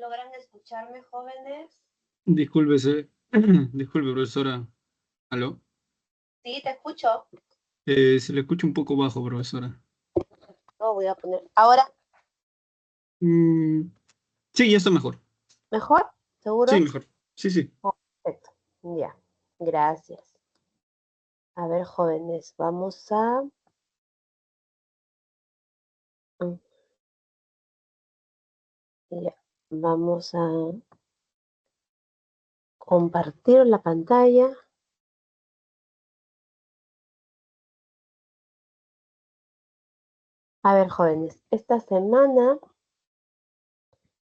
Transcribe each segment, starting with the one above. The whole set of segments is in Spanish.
¿Logran escucharme, jóvenes? Discúlpese, disculpe, profesora. ¿Aló? Sí, te escucho. Se le escucha un poco bajo, profesora. No, voy a poner. ¿Ahora Mm, sí, ya está mejor. mejor? Sí, ¿Seguro? mejor. Sí, sí. Oh, perfecto. Ya, gracias. A ver, jóvenes, vamos a... mm, ya, vamos a compartir la pantalla. A ver, jóvenes, esta semana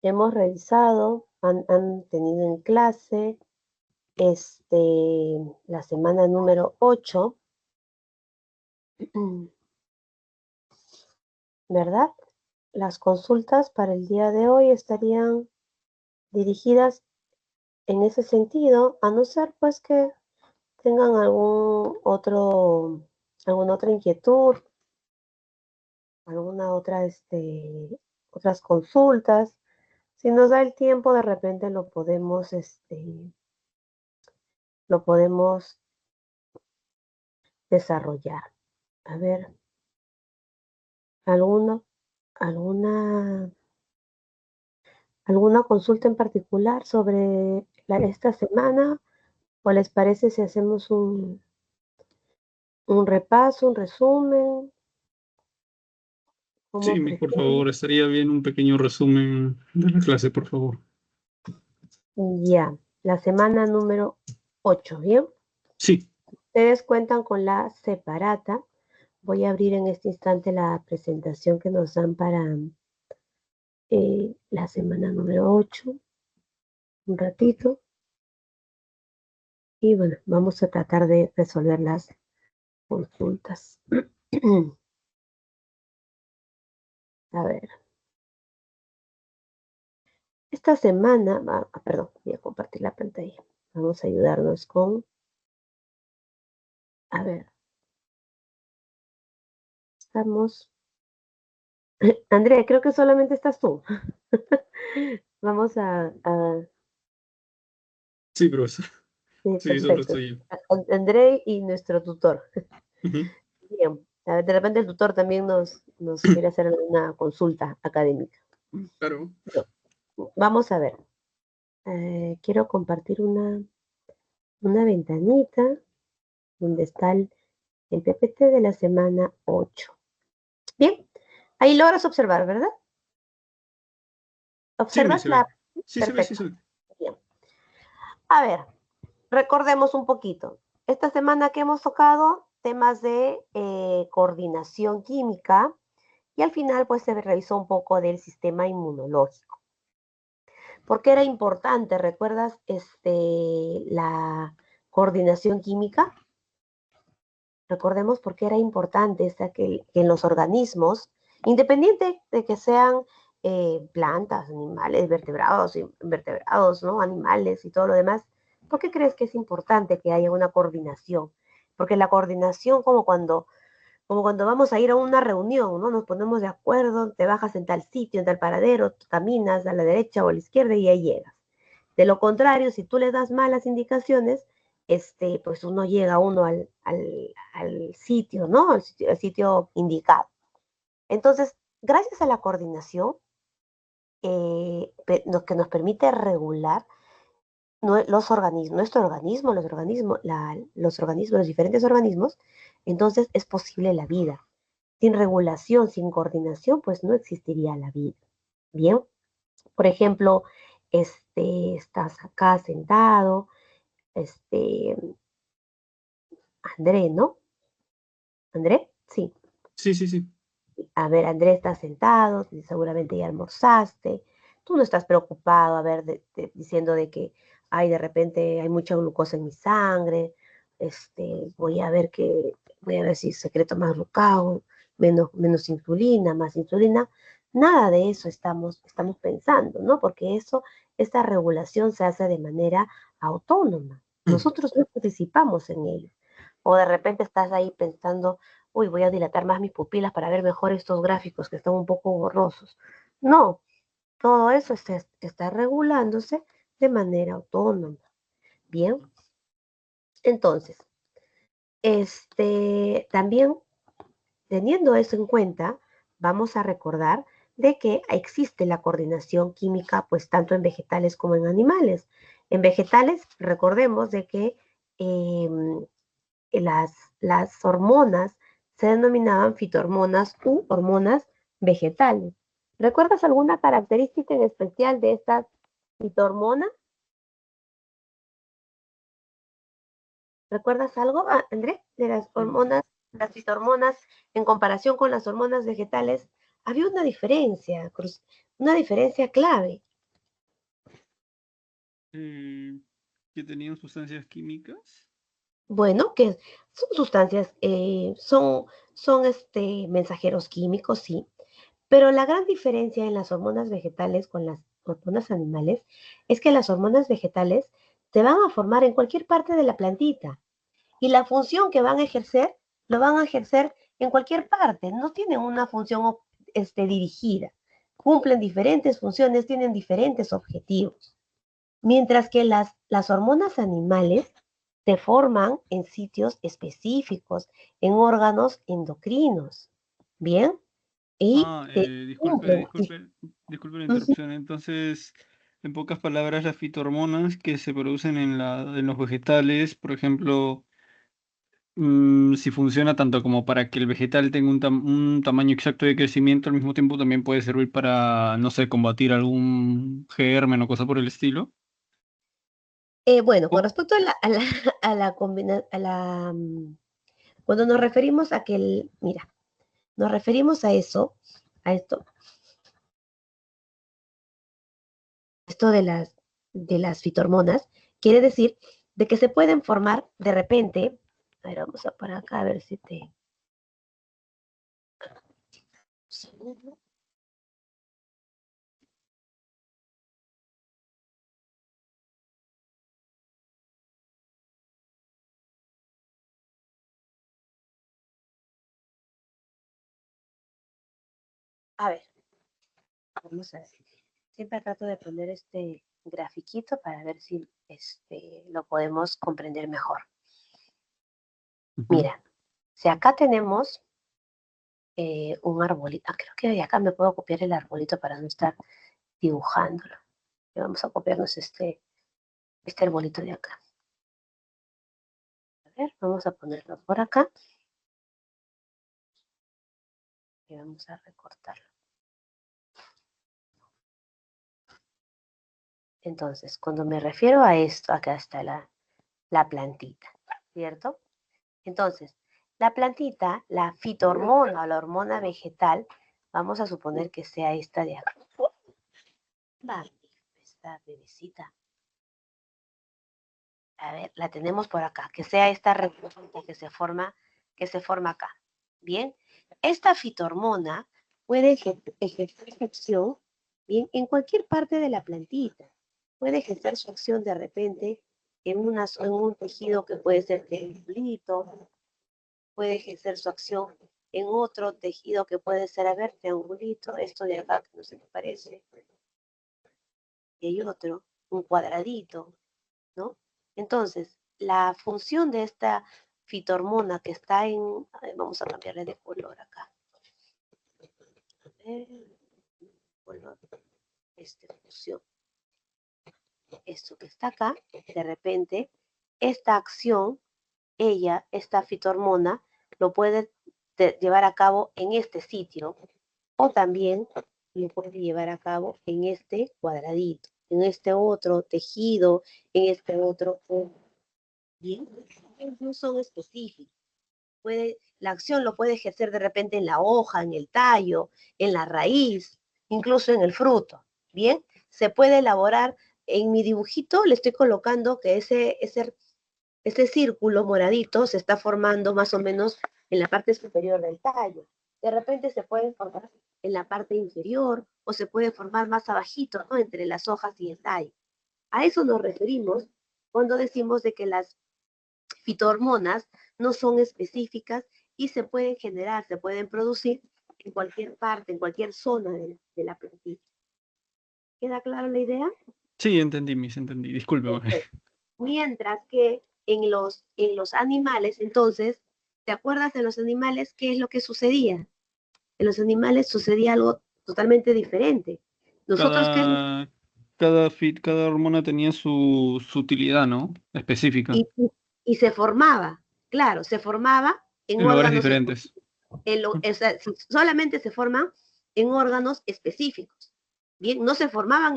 hemos revisado, han tenido en clase este, la semana número 8, ¿verdad? Las consultas para el día de hoy estarían dirigidas en ese sentido, a no ser pues que tengan alguna otra inquietud, alguna otra, otras consultas. Si nos da el tiempo, de repente lo podemos desarrollar. A ver, ¿alguna, alguna, alguna consulta en particular sobre esta semana? ¿O les parece si hacemos un repaso, un resumen? Sí, ¿Cómo por prefieren? favor, estaría bien un pequeño resumen de la clase, por favor. Ya, la semana número 8, ¿bien? Sí, Ustedes cuentan con la separata. Voy a abrir en este instante la presentación que nos dan para la semana número 8. Un ratito. Y bueno, vamos a tratar de resolver las consultas. A ver, esta semana, perdón, voy a compartir la pantalla. Vamos a ayudarnos con, a ver, estamos. Andrea, creo que solamente estás tú. Vamos sí, profesor. sí, Sí, solo perfecto. estoy yo. André y nuestro tutor. Ujú. Bien. A ver, de repente el tutor también nos quiere hacer una consulta académica. Claro. Bueno, vamos a ver. Quiero compartir una ventanita donde está el PPT de la semana 8. Bien, ahí logras observar, ¿verdad? Sí, ¿Observas se ve. la... Sí, se ve, sí, Perfecto. se ve. Bien. A ver, recordemos un poquito. Esta semana que hemos tocado temas de coordinación química y al final pues se revisó un poco del sistema inmunológico. ¿Por qué era importante? ¿Recuerdas la coordinación química? Recordemos por qué era importante que en los organismos, independiente de que sean plantas, animales, vertebrados, ¿no? Animales y todo lo demás, ¿por qué crees que es importante que haya una coordinación? Porque la coordinación, como cuando vamos a ir a una reunión, ¿no? Nos ponemos de acuerdo, te bajas en tal sitio, en tal paradero, tú caminas a la derecha o a la izquierda y ahí llegas. De lo contrario, si tú le das malas indicaciones, pues uno llega al sitio, ¿no? Al sitio indicado. Entonces, gracias a la coordinación, lo que nos permite regular los organismos, nuestro organismo, los diferentes organismos, entonces es posible la vida. Sin regulación, sin coordinación, pues no existiría la vida. Bien, por ejemplo, estás acá sentado, este, André, ¿no? ¿André? Sí. Sí, sí, sí. A ver, André está sentado, seguramente ya almorzaste, tú no estás preocupado, a ver, diciendo de que, ay, de repente hay mucha glucosa en mi sangre, voy a ver si secreto más glucagón, menos insulina, más insulina, nada de eso estamos pensando, ¿no? Porque esta regulación se hace de manera autónoma, nosotros no participamos en ello. O de repente estás ahí pensando, uy, voy a dilatar más mis pupilas para ver mejor estos gráficos que están un poco borrosos. No, Todo eso está regulándose de manera autónoma. Bien, entonces, también teniendo eso en cuenta, vamos a recordar de que existe la coordinación química, pues tanto en vegetales como en animales. En vegetales, recordemos de que eh, las, las hormonas se denominaban fitohormonas u hormonas vegetales. ¿Recuerdas alguna característica en especial de estas fitohormonas? ¿Recuerdas algo, André, de las hormonas, las fitohormonas en comparación con las hormonas vegetales? Había una diferencia clave. Eh, que tenían sustancias químicas. Bueno, que son sustancias, son mensajeros químicos, sí, pero la gran diferencia en las hormonas vegetales con las hormonas animales es que las hormonas vegetales se van a formar en cualquier parte de la plantita. Y la función que van a ejercer, lo van a ejercer en cualquier parte, no tienen una función dirigida, cumplen diferentes funciones, tienen diferentes objetivos, mientras que las hormonas animales se forman en sitios específicos, en órganos endocrinos, ¿bien? Y Disculpe, cumplen. disculpe la Ujú. interrupción. Entonces, en pocas palabras, las fitohormonas que se producen en los vegetales, por ejemplo, si funciona tanto como para que el vegetal tenga un tamaño exacto de crecimiento, al mismo tiempo también puede servir para, no sé, combatir algún germen o cosa por el estilo. Bueno, con Oh, respecto cuando nos referimos a que mira, nos referimos a eso, a esto de las fitohormonas, quiere decir de que se pueden formar de repente. A ver, vamos a por acá a ver si te. A ver, vamos a ver. Siempre trato de poner este grafiquito para ver si lo podemos comprender mejor. ujú. Mira, si acá tenemos un arbolito, creo que de acá me puedo copiar el arbolito para no estar dibujándolo. Y vamos a copiarnos este arbolito de acá. A ver, vamos a ponerlo por acá y vamos a recortarlo. Entonces, cuando me refiero a esto, acá está la plantita, ¿cierto? Entonces, la plantita, la fitohormona o la hormona vegetal, vamos a suponer que sea esta de acá. Va, esta bebecita. A ver, la tenemos por acá, que sea esta recurrente que se forma acá. Bien, esta fitohormona puede ejercer su acción, bien, en cualquier parte de la plantita. Puede ejercer su acción de repente en un tejido que puede ser triangulito, puede ejercer su acción en otro tejido que puede ser, a ver, triangulito, esto de acá que no se me parece, y hay otro, un cuadradito, ¿no? Entonces, la función de esta fitohormona que está a ver, vamos a cambiarle de color acá. A ver, color, función. Esto que está acá, de repente, esta acción, esta fitohormona, lo puede llevar a cabo en este sitio o también lo puede llevar a cabo en este cuadradito, en este otro tejido, en este otro. Bien, no son específicos. La acción lo puede ejercer de repente en la hoja, en el tallo, en la raíz, incluso en el fruto. Bien, se puede elaborar. En mi dibujito le estoy colocando que ese círculo moradito se está formando más o menos en la parte superior del tallo. De repente se puede formar en la parte inferior o se puede formar más abajito, ¿no? Entre las hojas y el tallo. A eso nos referimos cuando decimos de que las fitohormonas no son específicas y se pueden generar, se pueden producir en cualquier parte, en cualquier zona de la plantilla. ¿Queda clara la idea? Sí, entendí, discúlpeme. Perfecto. Mientras que en los animales, entonces, ¿te acuerdas de los animales qué es lo que sucedía? En los animales sucedía algo totalmente diferente. Nosotros, ¿qué es lo Cada, cada hormona tenía su utilidad, ¿no? Específica, y se formaba, claro, se formaba en en lugares órganos diferentes. específicos. O sea, solamente se forman en órganos específicos. Bien, no se formaban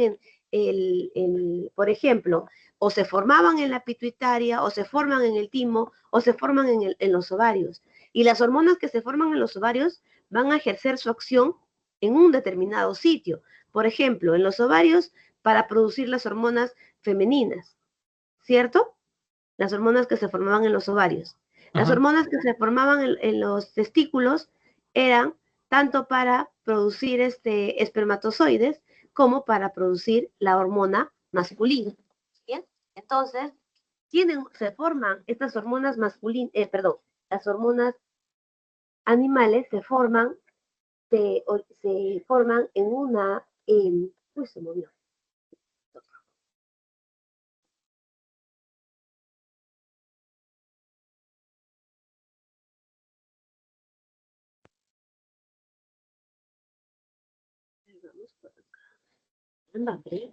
por ejemplo, o se formaban en la pituitaria, o se forman en el timo, o se forman en los ovarios. Y las hormonas que se forman en los ovarios van a ejercer su acción en un determinado sitio. Por ejemplo, en los ovarios para producir las hormonas femeninas, ¿cierto? Las hormonas que se formaban en los ovarios. Las Ajá. hormonas que se formaban en los testículos eran tanto para producir espermatozoides como para producir la hormona masculina. ¿Bien? Entonces, se forman estas hormonas masculinas, perdón, las hormonas animales se forman en una, uy, se movió. Vamos por acá.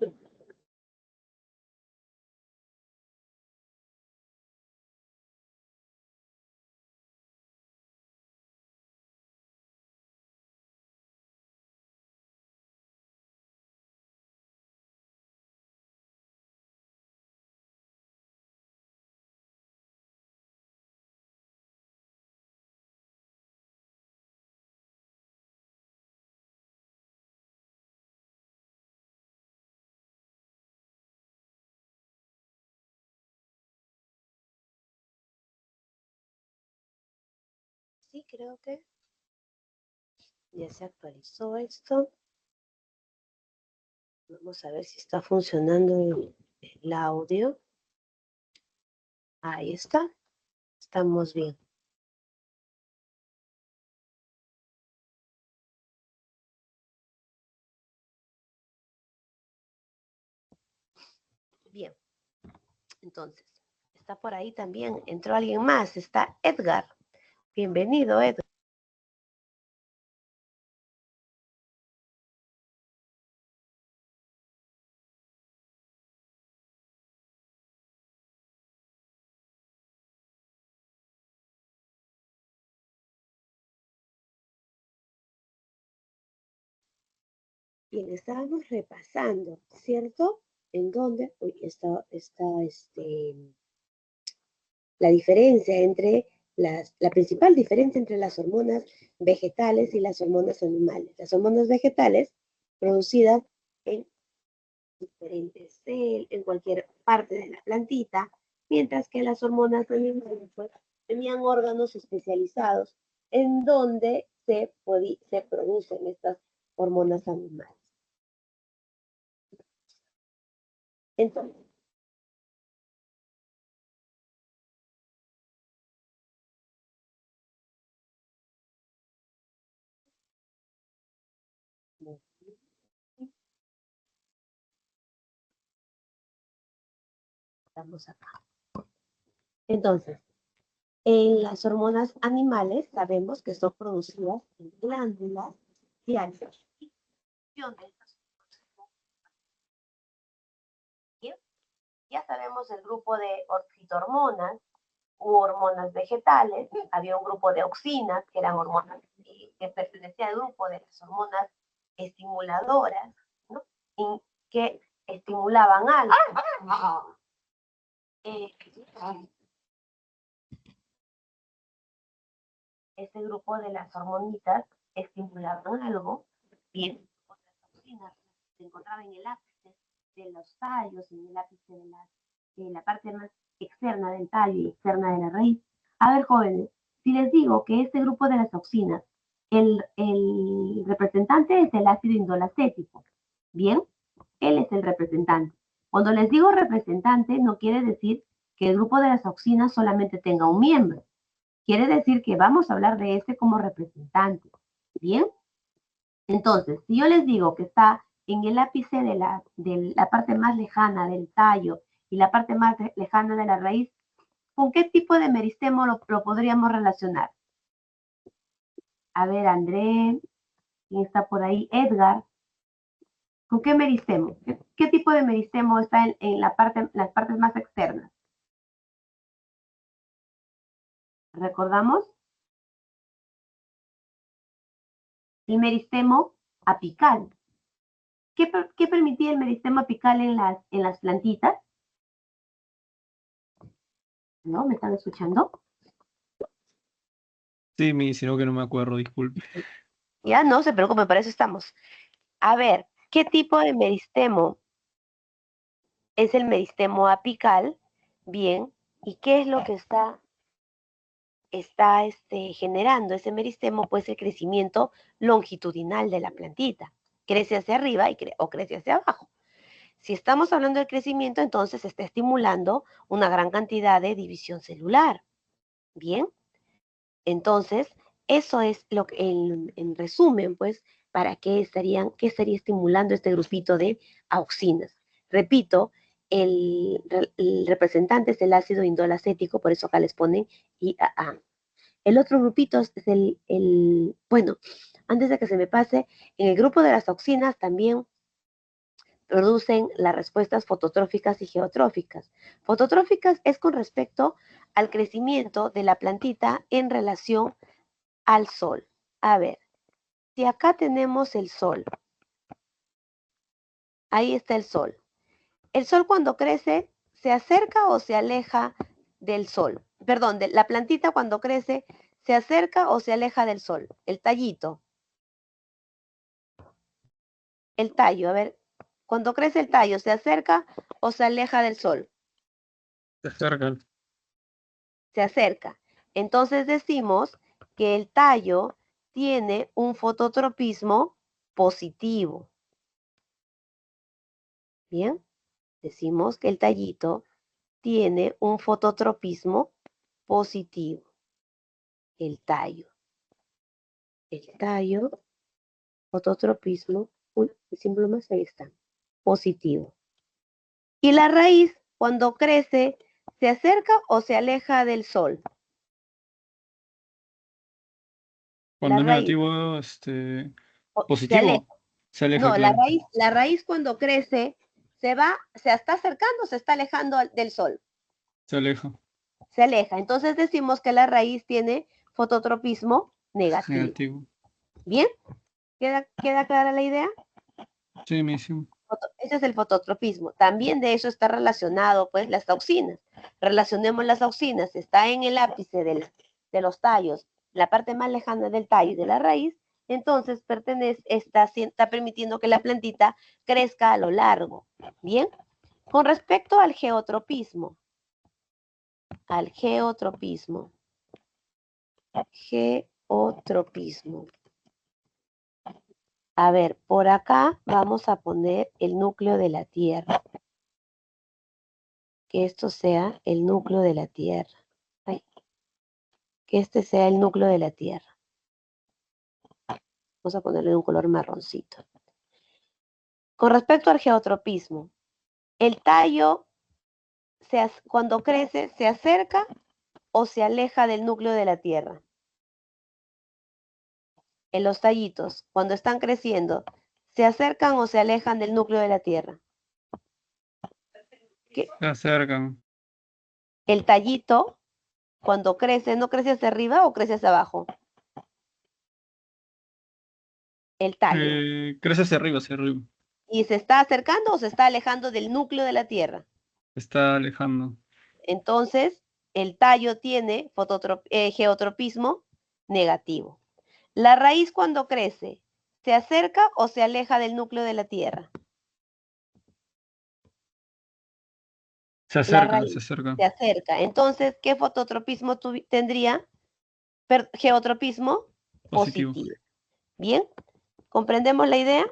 Sí, creo que ya se actualizó esto. Vamos a ver si está funcionando el audio. Ahí está. Estamos bien. Bien. Entonces, está por ahí también. Entró alguien más. Está Edgar. Bienvenido, Edgar. Bien, estábamos repasando, ¿cierto? En dónde está la diferencia entre la principal diferencia entre las hormonas vegetales y las hormonas animales. Las hormonas vegetales producidas en diferentes en cualquier parte de la plantita, mientras que las hormonas animales pues, tenían órganos especializados en donde se producen estas hormonas animales. Entonces, estamos acá. Entonces, en las hormonas animales sabemos que son producidas en glándulas y hay ya sabemos el grupo de fitohormonas u hormonas vegetales, había un grupo de auxinas, que eran hormonas que pertenecían al grupo de las hormonas estimuladoras, ¿no? Y que estimulaban algo. Eh, ese grupo de las hormonitas estimulaban algo, bien, otras toxinas se encontraban en el ápice de los tallos, en el ápice de la parte más externa del tallo y externa de la raíz. A ver, jóvenes, si les digo que este grupo de las toxinas, el representante es el ácido indolacético, bien, él es el representante. Cuando les digo representante, no quiere decir que el grupo de las toxinas solamente tenga un miembro. Quiere decir que vamos a hablar de este como representante. ¿Bien? Entonces, si yo les digo que está en el ápice de la parte más lejana del tallo y la parte más lejana de la raíz, ¿con qué tipo de meristemo lo podríamos relacionar? A ver, André, ¿quién está por ahí? Edgar. ¿Con qué meristemo? ¿Qué tipo de meristemo está en las partes más externas? ¿Recordamos? El meristemo apical. ¿Qué permitía el meristemo apical en las plantitas? ¿No? ¿Me están escuchando? Sí, sino que no me acuerdo, disculpe. Ya, no se preocupe, para eso estamos. A ver, ¿qué tipo de meristemo es el meristemo apical? Bien, ¿y qué es lo que está generando ese meristemo? Pues el crecimiento longitudinal de la plantita. Crece hacia arriba o crece hacia abajo. Si estamos hablando del crecimiento, entonces se está estimulando una gran cantidad de división celular. Bien, entonces eso es lo que en resumen, pues, para qué estaría estimulando este grupito de auxinas. Repito, el representante es el ácido indol acético, por eso acá les ponen IAA. El otro grupito es bueno, antes de que se me pase, en el grupo de las auxinas también producen las respuestas fototróficas y geotróficas. Fototróficas es con respecto al crecimiento de la plantita en relación al sol. A ver, si acá tenemos el sol, ahí está el sol. El sol cuando crece, ¿se acerca o se aleja del sol? Perdón, la plantita cuando crece, ¿se acerca o se aleja del sol? El tallito. El tallo, a ver, cuando crece el tallo, ¿se acerca o se aleja del sol? Se acercan. Se acerca. Entonces decimos que el tallo tiene un fototropismo positivo. Bien, decimos que el tallito tiene un fototropismo positivo. El tallo, fototropismo, el símbolo más ahí está, positivo. Y la raíz, cuando crece, ¿se acerca o se aleja del sol? Cuando La es raíz, negativo, se aleja. positivo, se aleja, No, claro. la raíz cuando crece se está acercando, se está alejando del sol. Se aleja. Se aleja. Entonces decimos que la raíz tiene fototropismo negativo. Negativo. ¿Bien? ¿Queda clara la idea? Sí, mismo. Ese es el fototropismo. También de eso está relacionado, pues, las auxinas. Relacionemos las auxinas. Está en el ápice de los tallos, la parte más lejana del tallo y de la raíz. Entonces, está permitiendo que la plantita crezca a lo largo. Bien. Con respecto al geotropismo. Geotropismo. A ver, por acá vamos a poner el núcleo de la Tierra. Que esto sea el núcleo de la Tierra. Ay, que este sea el núcleo de la Tierra. Vamos a ponerle un color marroncito. Con respecto al geotropismo, el tallo, cuando crece, ¿se acerca o se aleja del núcleo de la Tierra? En los tallitos, cuando están creciendo, ¿se acercan o se alejan del núcleo de la Tierra? Se acercan. El tallito, cuando crece, ¿no crece hacia arriba o crece hacia abajo? El tallo. Crece hacia arriba, hacia arriba. ¿Y se está acercando o se está alejando del núcleo de la Tierra? Se está alejando. Entonces, el tallo tiene geotropismo negativo. La raíz cuando crece, ¿se acerca o se aleja del núcleo de la Tierra? Se La acerca, se raíz acerca. se acerca. Entonces, ¿qué fototropismo tendría? Geotropismo Positivo. positivo. ¿Bien? ¿Comprendemos la idea?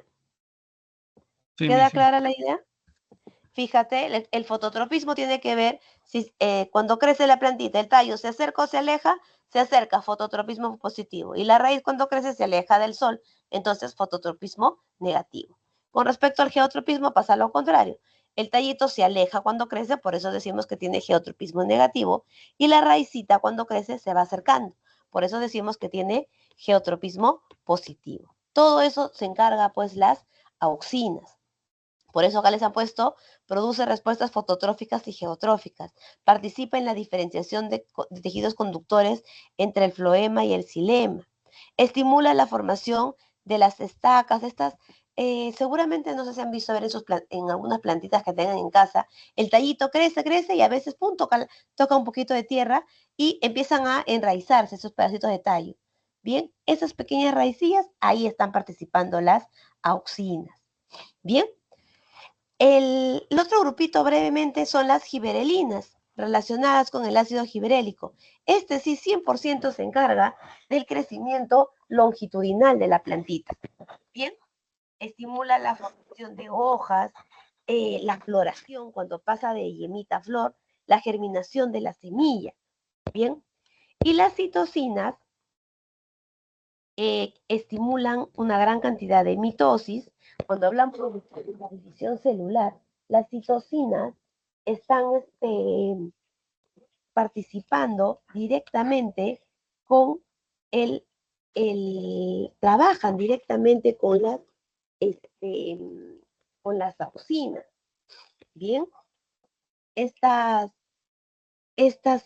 Sí, ¿Queda mismo. clara la idea? Fíjate, el fototropismo tiene que ver si cuando crece la plantita, el tallo se acerca o se acerca, fototropismo positivo. Y la raíz cuando crece se aleja del sol, entonces fototropismo negativo. Con respecto al geotropismo pasa lo contrario. El tallito se aleja cuando crece, por eso decimos que tiene geotropismo negativo, y la raicita cuando crece se va acercando. Por eso decimos que tiene geotropismo positivo. Todo eso se encarga pues las auxinas. Por eso acá les han puesto, produce respuestas fototróficas y geotróficas. Participa en la diferenciación de tejidos conductores entre el floema y el xilema. Estimula la formación de las estacas. Estas seguramente no sé si han visto ver en algunas plantitas que tengan en casa. El tallito crece, crece y a veces toca un poquito de tierra y empiezan a enraizarse esos pedacitos de tallo. Bien, esas pequeñas raicillas, ahí están participando las auxinas. Bien, el otro grupito brevemente son las giberelinas, relacionadas con el ácido giberélico. Este sí 100% se encarga del crecimiento longitudinal de la plantita. Bien, estimula la formación de hojas, la floración cuando pasa de yemita a flor, la germinación de la semilla. Bien, y las citocinas estimulan una gran cantidad de mitosis. Cuando hablamos de la división celular, las citocinas están participando directamente con trabajan directamente este, con las auxinas. Bien, estas, estas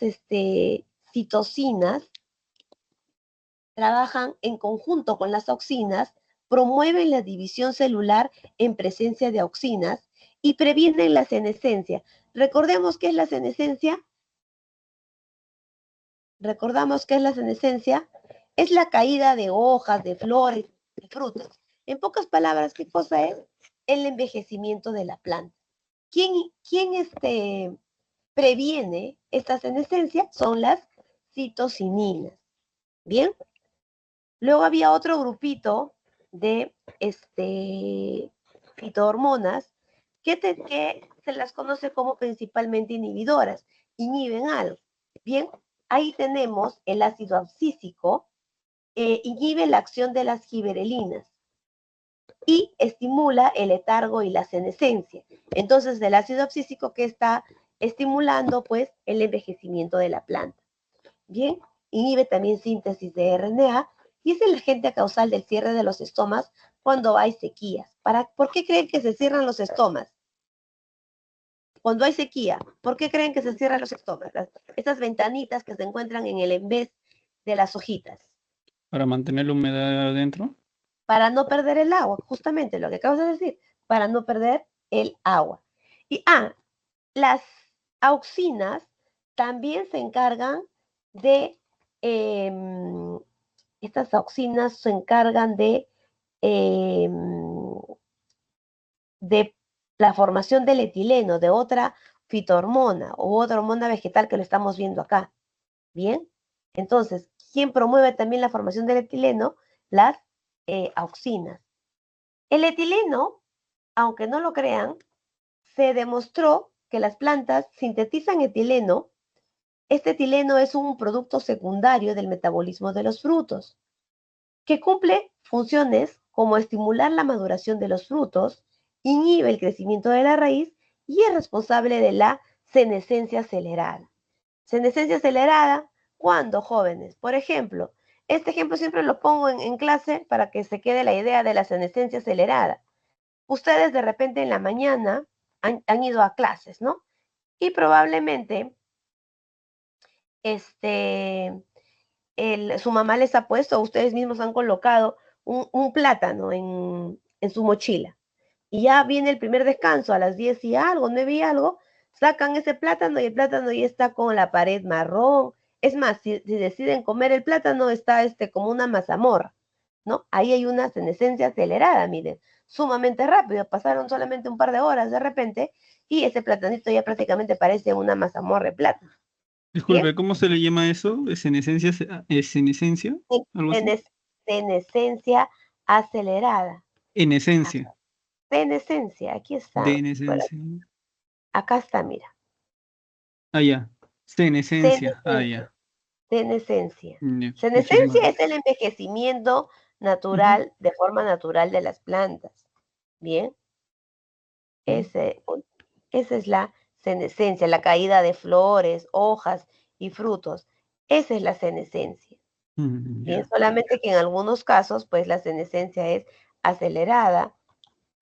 citocinas trabajan en conjunto con las auxinas, promueven la división celular en presencia de auxinas y previenen la senescencia. Recordemos qué es la senescencia. Recordamos qué es la senescencia. Es la caída de hojas, de flores, de frutas. En pocas palabras, ¿qué cosa es? El envejecimiento de la planta. ¿Quién previene esta senescencia? Son las citocininas. Bien. Luego había otro grupito de fitohormonas que se las conoce como principalmente inhibidoras, inhiben algo. Bien, ahí tenemos el ácido abscísico, inhibe la acción de las giberelinas y estimula el letargo y la senescencia. Entonces, el ácido abscísico que está estimulando, pues, el envejecimiento de la planta. Bien, inhibe también síntesis de RNA y es el agente causal del cierre de los estomas cuando hay sequías. ¿Por qué creen que se cierran los estomas? Cuando hay sequía, ¿por qué creen que se cierran los estomas? Esas ventanitas que se encuentran en el envés de las hojitas. Para mantener la humedad adentro. Para no perder el agua, justamente lo que acabas de decir, para no perder el agua. Y las auxinas también se encargan de estas auxinas se encargan de la formación del etileno, de otra fitohormona o otra hormona vegetal que lo estamos viendo acá. Bien, entonces, ¿quién promueve también la formación del etileno? Las auxinas. El etileno, aunque no lo crean, se demostró que las plantas sintetizan etileno. Este etileno es un producto secundario del metabolismo de los frutos, que cumple funciones como estimular la maduración de los frutos, inhibe el crecimiento de la raíz y es responsable de la senescencia acelerada. Senescencia acelerada, ¿cuándo, jóvenes? Por ejemplo, este ejemplo siempre lo pongo en clase para que se quede la idea de la senescencia acelerada. Ustedes de repente en la mañana han ido a clases, ¿no? Y probablemente su mamá les ha puesto, ustedes mismos han colocado un plátano en su mochila. Y ya viene el primer descanso a las 10 y algo, 9 y algo, sacan ese plátano y el plátano ya está con la pared marrón. Es más, si deciden comer el plátano, está como una mazamorra, ¿no? Ahí hay una senescencia acelerada, miren, sumamente rápido. Pasaron solamente un par de horas de repente y ese platanito ya prácticamente parece una mazamorra de plátano. Disculpe, ¿Bien? ¿cómo se le llama eso? ¿Senescencia? ¿Senescencia? ¿Algo así? Senescencia acelerada. En esencia. Senescencia, aquí De está. en esencia. Acá está, mira. Ah, ya. Senescencia. Ah, Senescencia. ya. Senescencia. Ya, muchísimas Senescencia es gracias. el envejecimiento Ujú. natural, de forma natural de las plantas. Bien. Esa es la senescencia, la caída de flores, hojas y frutos. Esa es la senescencia. Bien, solamente que en algunos casos, pues la senescencia es acelerada.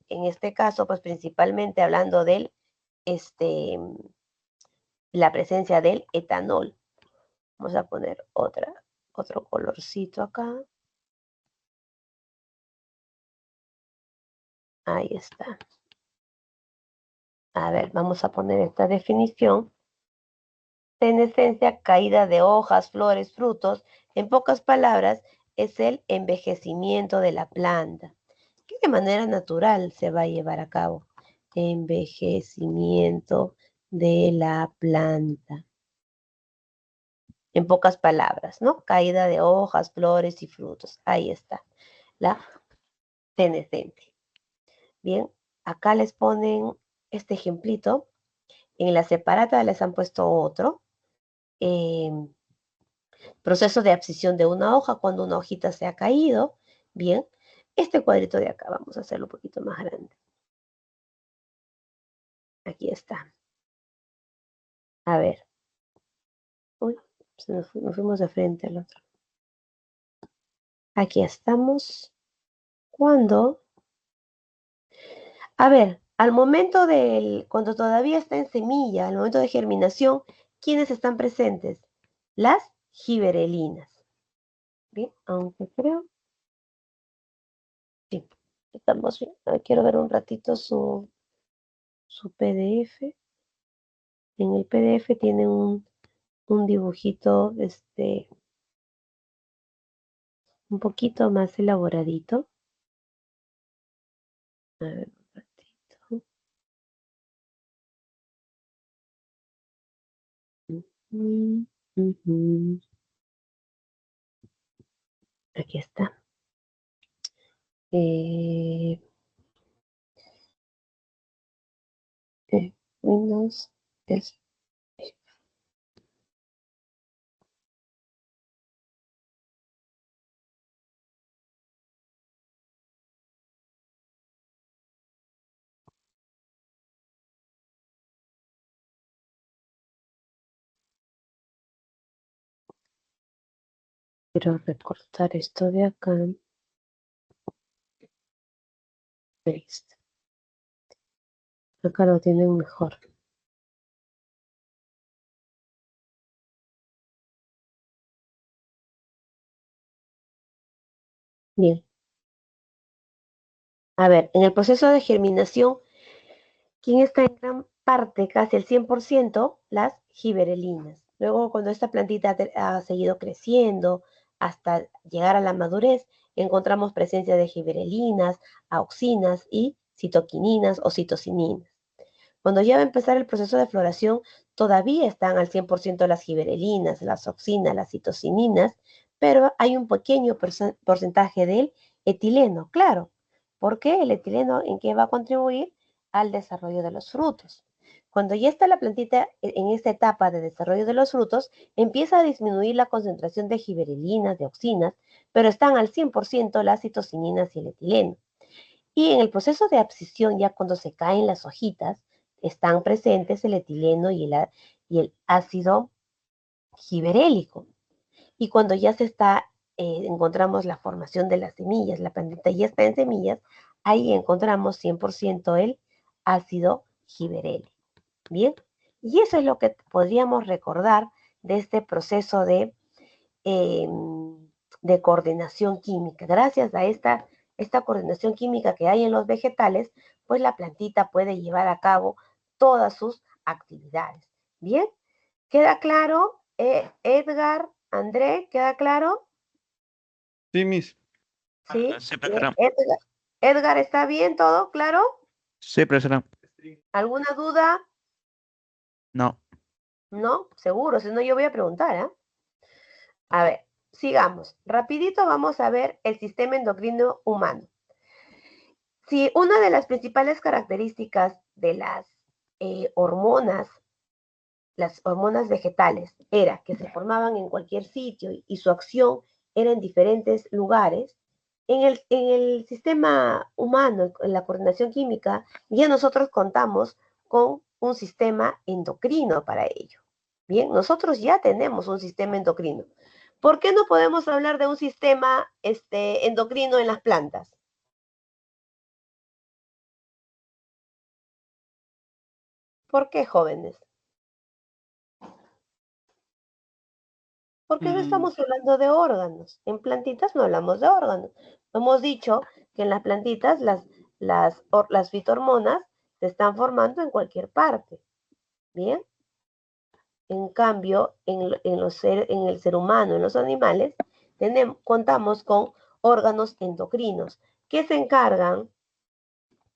En este caso, pues principalmente hablando del, la presencia del etanol. Vamos a poner otro colorcito acá. Ahí está. A ver, vamos a poner esta definición. Senescencia, caída de hojas, flores, frutos. En pocas palabras, es el envejecimiento de la planta, que de manera natural se va a llevar a cabo. Envejecimiento de la planta. En pocas palabras, ¿no? Caída de hojas, flores y frutos. Ahí está, la senescencia. Bien, acá les ponen este ejemplito. En la separata les han puesto otro. Proceso de abscisión de una hoja cuando una hojita se ha caído. Bien, este cuadrito de acá vamos a hacerlo un poquito más grande. Aquí está. A ver. Uy, nos fuimos de frente al otro. Aquí estamos. Cuando, a ver, al momento cuando todavía está en semilla, al momento de germinación, ¿quiénes están presentes? Las giberelinas. Bien, aunque creo. Sí, estamos bien. Quiero ver un ratito su PDF. En el PDF tiene un dibujito, un poquito más elaboradito. A ver, un ratito. Aquí está. Eh, Windows es. Quiero recortar esto de acá. Listo. Acá lo tienen mejor. Bien. A ver, en el proceso de germinación, ¿quién está en gran parte, casi el 100%? Las giberelinas. Luego, cuando esta plantita ha seguido creciendo hasta llegar a la madurez, encontramos presencia de giberelinas, auxinas y citoquininas o citocininas. Cuando ya va a empezar el proceso de floración, todavía están al 100% las giberelinas, las auxinas, las citocininas, pero hay un pequeño porcentaje del etileno, claro. ¿Por qué? El etileno, ¿en qué va a contribuir? Al desarrollo de los frutos. Cuando ya está la plantita en esta etapa de desarrollo de los frutos, empieza a disminuir la concentración de giberelinas, de auxinas, pero están al 100% las citocininas y el etileno. Y en el proceso de abscisión, ya cuando se caen las hojitas, están presentes el etileno y el ácido giberélico. Y cuando ya encontramos la formación de las semillas, la plantita ya está en semillas, ahí encontramos 100% el ácido giberélico. Bien, y eso es lo que podríamos recordar de este proceso eh, de coordinación química. Gracias a esta coordinación química que hay en los vegetales, pues la plantita puede llevar a cabo todas sus actividades. Bien, ¿queda claro? Edgar, André, ¿queda claro? Sí, Miss. Sí. Sí, profesora. Edgar, ¿está bien todo? ¿Claro? Sí, profesora. ¿Alguna duda? No. No, seguro, si no yo voy a preguntar, ¿eh? A ver, sigamos. Rapidito vamos a ver el sistema endocrino humano. Si una de las principales características de las hormonas vegetales, era que se formaban en cualquier sitio y su acción era en diferentes lugares, En el sistema humano, en la coordinación química, ya nosotros contamos con un sistema endocrino para ello. Bien, nosotros ya tenemos un sistema endocrino. ¿Por qué no podemos hablar de un sistema endocrino en las plantas? ¿Por qué, jóvenes? Porque no Mm, estamos hablando de órganos. En plantitas no hablamos de órganos. Hemos dicho que en las plantitas las fitohormonas se están formando en cualquier parte. Bien. En cambio, en el ser humano, en los animales, contamos con órganos endocrinos que se encargan,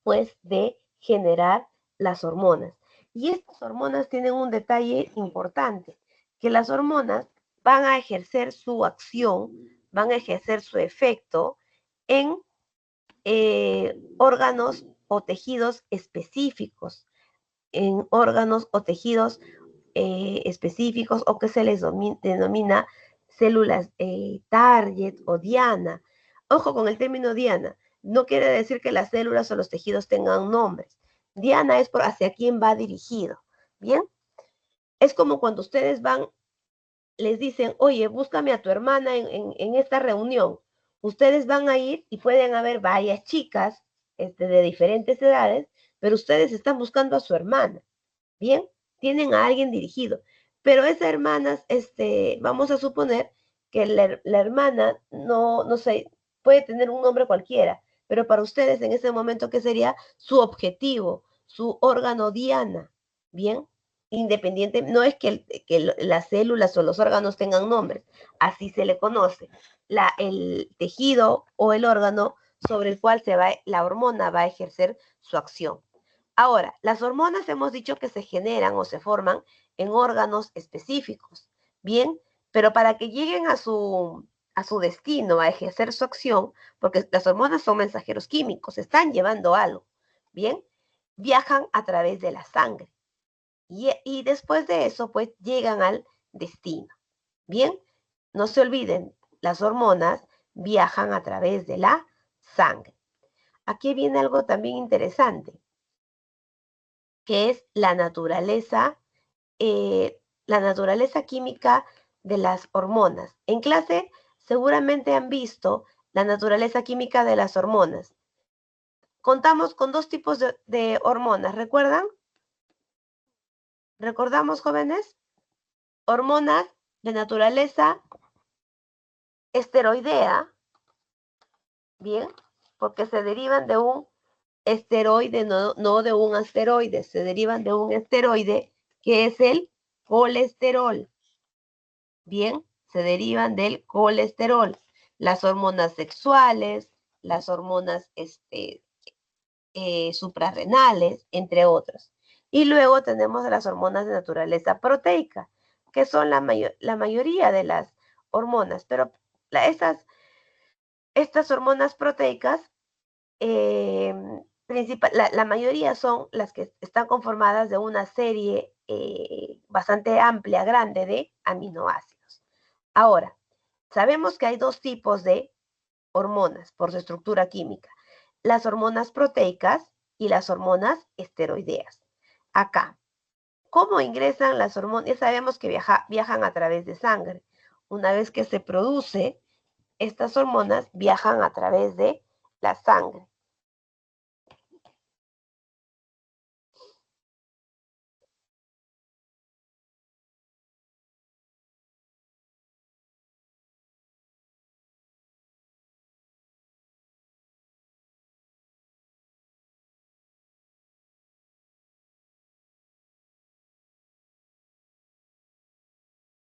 pues, de generar las hormonas. Y estas hormonas tienen un detalle importante, que las hormonas van a ejercer su acción, van a ejercer su efecto en órganos o tejidos específicos, en órganos o tejidos específicos o que se les denomina células target o diana. Ojo con el término diana, no quiere decir que las células o los tejidos tengan nombres. Diana es por hacia quién va dirigido. Bien, es como cuando ustedes van, les dicen, oye, búscame a tu hermana en esta reunión. Ustedes van a ir y pueden haber varias chicas de diferentes edades, pero ustedes están buscando a su hermana. Bien, tienen a alguien dirigido. Pero esa hermana, vamos a suponer que la hermana no sé, puede tener un nombre cualquiera, pero para ustedes en ese momento, ¿qué sería su objetivo, su órgano diana? Bien, independiente, no es que las células o los órganos tengan nombres, así se le conoce. El tejido o el órgano sobre el cual la hormona va a ejercer su acción. Ahora, las hormonas hemos dicho que se generan o se forman en órganos específicos, ¿bien? Pero para que lleguen a su destino, a ejercer su acción, porque las hormonas son mensajeros químicos, están llevando algo, ¿bien? Viajan a través de la sangre. Y después de eso, pues llegan al destino, ¿bien? No se olviden, las hormonas viajan a través de la sangre. Aquí viene algo también interesante, que es la naturaleza química de las hormonas. En clase seguramente han visto la naturaleza química de las hormonas. Contamos con dos tipos de hormonas, ¿recuerdan? ¿Recordamos, jóvenes? Hormonas de naturaleza esteroidea, ¿bien? Porque se derivan de un esteroide, no de un asteroide, se derivan de un esteroide que es el colesterol. Bien, se derivan del colesterol, las hormonas sexuales, las hormonas suprarrenales, entre otros. Y luego tenemos las hormonas de naturaleza proteica, que son la mayoría de las hormonas, pero estas hormonas proteicas, la mayoría son las que están conformadas de una serie bastante amplia, grande de aminoácidos. Ahora, sabemos que hay dos tipos de hormonas por su estructura química, las hormonas proteicas y las hormonas esteroideas. Acá, ¿cómo ingresan las hormonas? Ya sabemos que viajan a través de sangre. Una vez que se produce, estas hormonas viajan a través de la sangre.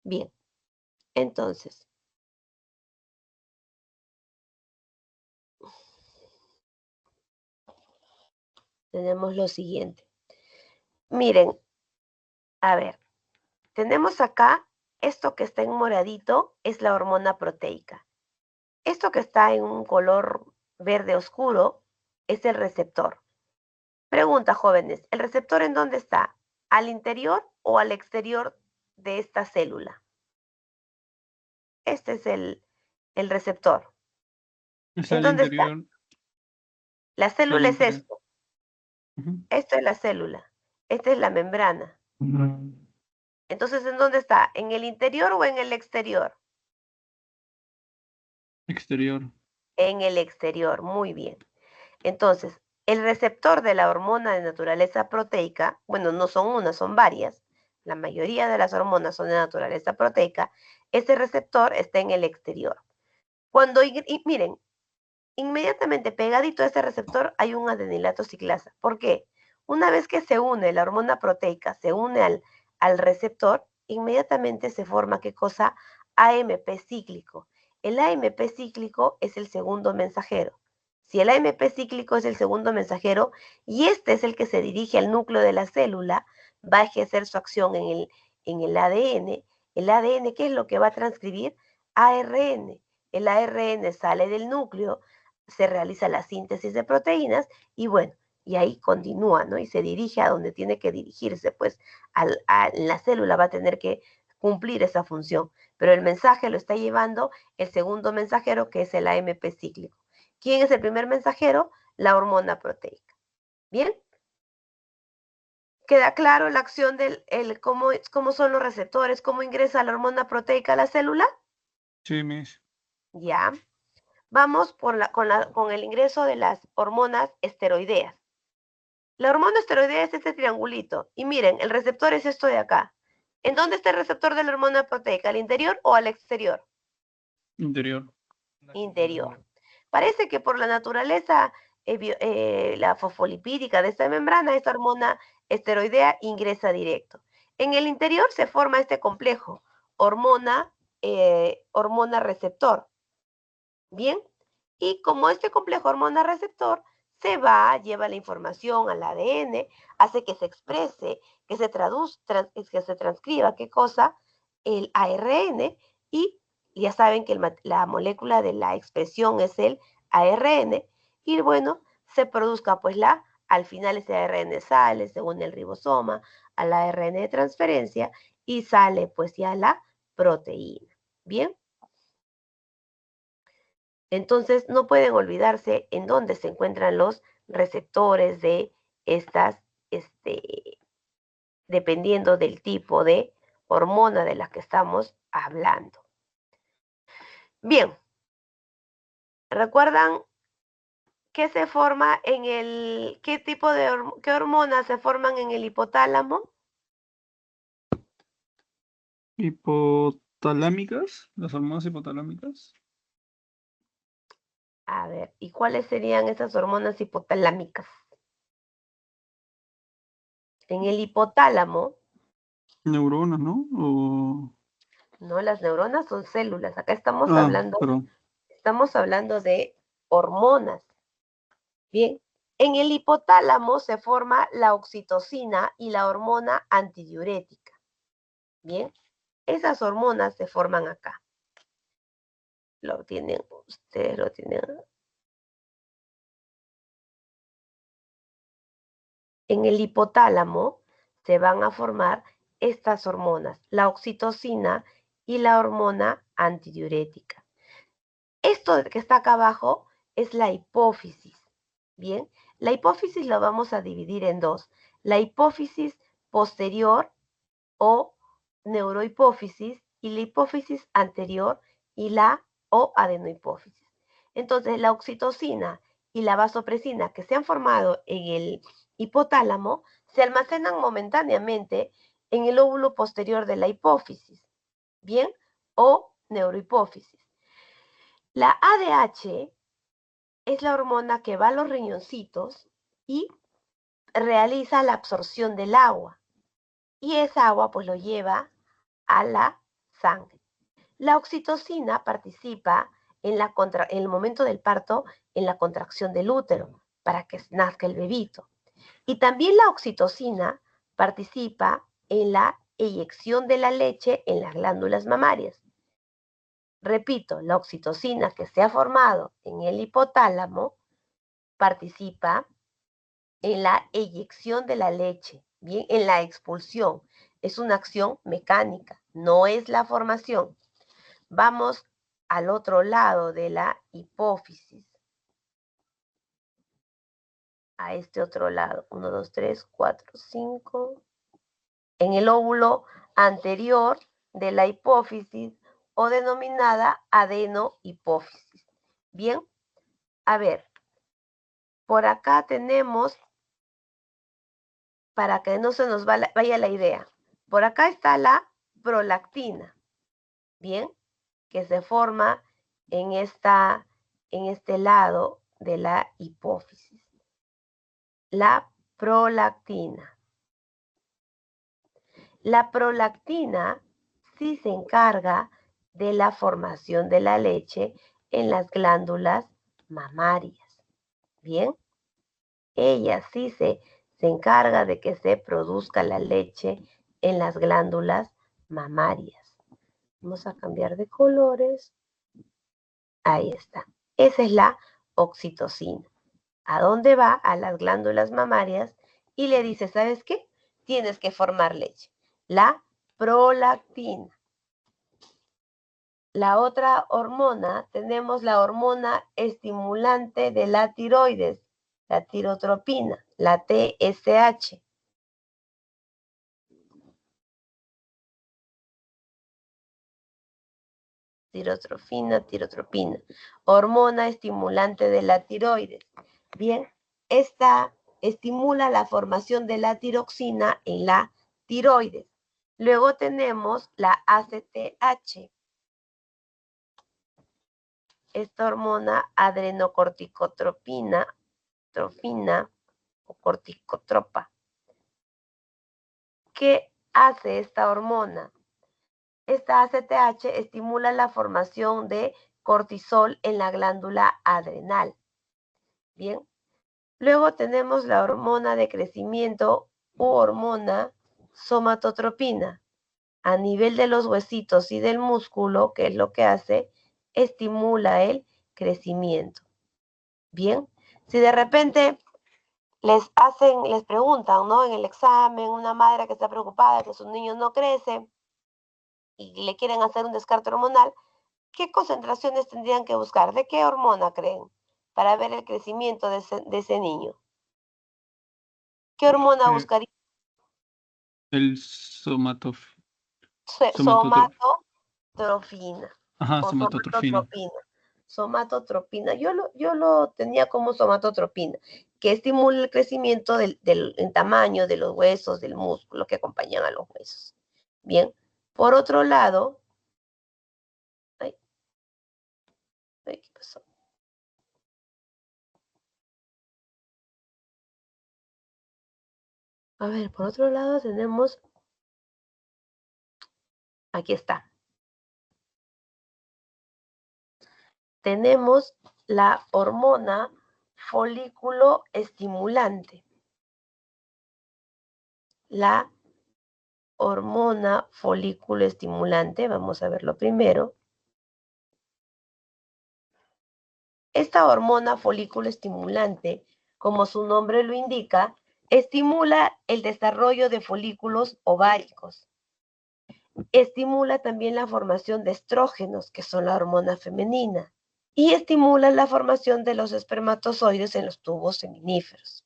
Bien, entonces, tenemos lo siguiente. Miren, a ver, tenemos acá, esto que está en moradito es la hormona proteica. Esto que está en un color verde oscuro es el receptor. Pregunta, jóvenes, ¿el receptor en dónde está? ¿Al interior o al exterior de esta célula? Este es el receptor. Está ¿En al dónde está? interior. La Está al célula es interior. esto. Ujú. Esto es la célula. Esta es la membrana. Entonces, ¿en dónde está? ¿En el interior o en el exterior? Exterior. En el exterior, muy bien. Entonces, el receptor de la hormona de naturaleza proteica, bueno, no son una, son varias. La mayoría de las hormonas son de naturaleza proteica. Ese receptor está en el exterior. Cuando, miren, inmediatamente pegadito a ese receptor hay un adenilato ciclasa. ¿Por qué? Una vez que se une la hormona proteica, se une al receptor, inmediatamente se forma, ¿qué cosa? AMP cíclico. El AMP cíclico es el segundo mensajero. Si el AMP cíclico es el segundo mensajero y este es el que se dirige al núcleo de la célula, va a ejercer su acción en el ADN. El ADN, ¿qué es lo que va a transcribir? ARN. El ARN sale del núcleo, se realiza la síntesis de proteínas y bueno, y ahí continúa, ¿no? Y se dirige a donde tiene que dirigirse, pues la célula va a tener que cumplir esa función, pero el mensaje lo está llevando el segundo mensajero, que es el AMP cíclico. ¿Quién es el primer mensajero? La hormona proteica. ¿Bien? ¿Queda claro la acción cómo son los receptores, cómo ingresa la hormona proteica a la célula? Sí, Miss. Ya. Vamos con el ingreso de las hormonas esteroideas. La hormona esteroidea es este triangulito. Y miren, el receptor es esto de acá. ¿En dónde está el receptor de la hormona proteica? ¿Al interior o al exterior? Interior. Interior. Parece que por la naturaleza, la fosfolipídica de esta membrana, esta hormona esteroidea ingresa directo. En el interior se forma este complejo, hormona receptor. Bien, y como este complejo hormona receptor se va, lleva la información al ADN, hace que se exprese, que se que se transcriba, ¿qué cosa? El ARN, y ya saben que la molécula de la expresión es el ARN, y bueno, se produzca pues al final ese ARN sale, según el ribosoma, al ARN de transferencia, y sale pues ya la proteína. Bien. Entonces, no pueden olvidarse en dónde se encuentran los receptores de estas, dependiendo del tipo de hormona de la que estamos hablando. Bien, ¿recuerdan qué se forma qué tipo de qué hormonas se forman en el hipotálamo? Hipotalámicas. Las hormonas hipotalámicas. A ver, ¿y cuáles serían esas hormonas hipotalámicas? En el hipotálamo, Neuronas, ¿no? no, las neuronas son células. Acá estamos Perdón. hablando de hormonas. Bien, en el hipotálamo se forma la oxitocina y la hormona antidiurética. Bien, esas hormonas se forman acá. Ustedes lo tienen. En el hipotálamo se van a formar estas hormonas, la oxitocina y la hormona antidiurética. Esto que está acá abajo es la hipófisis. Bien, la hipófisis la vamos a dividir en dos. La hipófisis posterior o neurohipófisis y la hipófisis anterior o adenohipófisis. Entonces, la oxitocina y la vasopresina que se han formado en el hipotálamo se almacenan momentáneamente en el lóbulo posterior de la hipófisis, ¿bien? O neurohipófisis. La ADH es la hormona que va a los riñoncitos y realiza la absorción del agua. Y esa agua pues lo lleva a la sangre. La oxitocina participa en el momento del parto en la contracción del útero para que nazca el bebito. Y también la oxitocina participa en la eyección de la leche en las glándulas mamarias. Repito, la oxitocina que se ha formado en el hipotálamo participa en la eyección de la leche, bien, en la expulsión. Es una acción mecánica, no es la formación. Vamos al otro lado de la hipófisis. A este otro lado. 1, 2, 3, 4, 5. En el óvulo anterior de la hipófisis o denominada adenohipófisis. Bien, a ver, por acá tenemos, para que no se nos vaya la idea, por acá está la prolactina, bien, que se forma en este lado de la hipófisis. La prolactina. La prolactina sí se encarga de la formación de la leche en las glándulas mamarias. Bien, ella sí se encarga de que se produzca la leche en las glándulas mamarias. Vamos a cambiar de colores. Ahí está. Esa es la oxitocina. ¿A dónde va? A las glándulas mamarias y le dice, ¿sabes qué? Tienes que formar leche. La prolactina. La otra hormona, tenemos la hormona estimulante de la tiroides, la tirotropina, la TSH. Tirotropina. Hormona estimulante de la tiroides. Bien, esta estimula la formación de la tiroxina en la tiroides. Luego tenemos la ACTH. Esta hormona adrenocorticotropina o corticotropa. ¿Qué hace esta hormona? Esta ACTH estimula la formación de cortisol en la glándula adrenal. Bien. Luego tenemos la hormona de crecimiento u hormona somatotropina. A nivel de los huesitos y del músculo, ¿qué es lo que hace? Estimula el crecimiento. Bien, si de repente les preguntan, ¿no? En el examen, una madre que está preocupada que su niño no crece y le quieren hacer un descarte hormonal, ¿qué concentraciones tendrían que buscar? ¿De qué hormona creen? Para ver el crecimiento de ese niño. ¿Qué hormona buscaría? El Somatotrofina. Ajá, O somatotrofina. Somatotropina. Yo lo tenía como somatotropina, que estimula el crecimiento en tamaño de los huesos, del músculo que acompañan a los huesos. Bien. Por otro lado, ¿qué pasó? A ver, por otro lado tenemos, aquí está. Tenemos la hormona folículo estimulante. La hormona folículo estimulante, vamos a verlo primero. Esta hormona folículo estimulante, como su nombre lo indica, estimula el desarrollo de folículos ováricos. Estimula también la formación de estrógenos, que son la hormona femenina, y estimula la formación de los espermatozoides en los tubos seminíferos.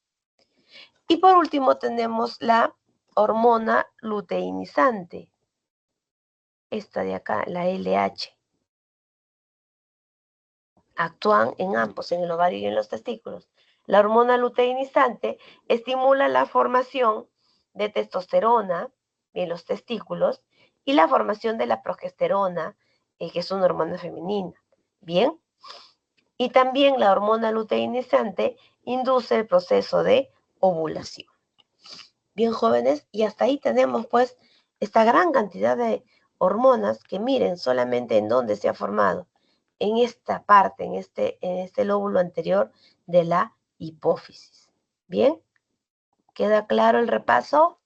Y por último tenemos la hormona luteinizante, esta de acá, la LH. Actúan en ambos, en el ovario y en los testículos. La hormona luteinizante estimula la formación de testosterona en los testículos y la formación de la progesterona, que es una hormona femenina. Bien. Y también la hormona luteinizante induce el proceso de ovulación. Bien, jóvenes, y hasta ahí tenemos pues esta gran cantidad de hormonas que miren solamente en dónde se ha formado, en esta parte, en este lóbulo anterior de la hipófisis. Bien, ¿queda claro el repaso?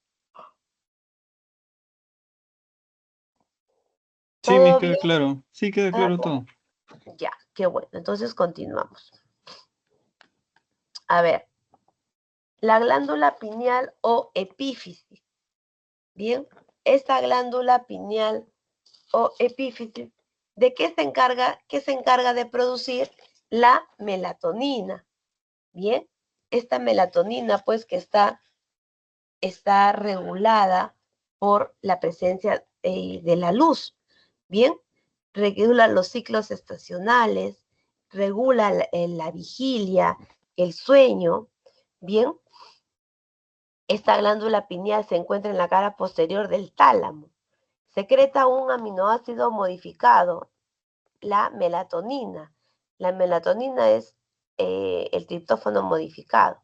Sí, me ¿Todo queda bien? claro. Sí, queda claro todo. Ya, qué bueno. Entonces continuamos. A ver, la glándula pineal o epífisis. Bien, esta glándula pineal o epífisis ¿De qué se encarga? ¿Qué se encarga de producir? La melatonina. Bien, esta melatonina pues que está regulada por la presencia de la luz. Bien, regula los ciclos estacionales, regula la vigilia, el sueño. Bien, esta glándula pineal se encuentra en la cara posterior del tálamo. Secreta un aminoácido modificado, la melatonina. La melatonina es el triptófano modificado.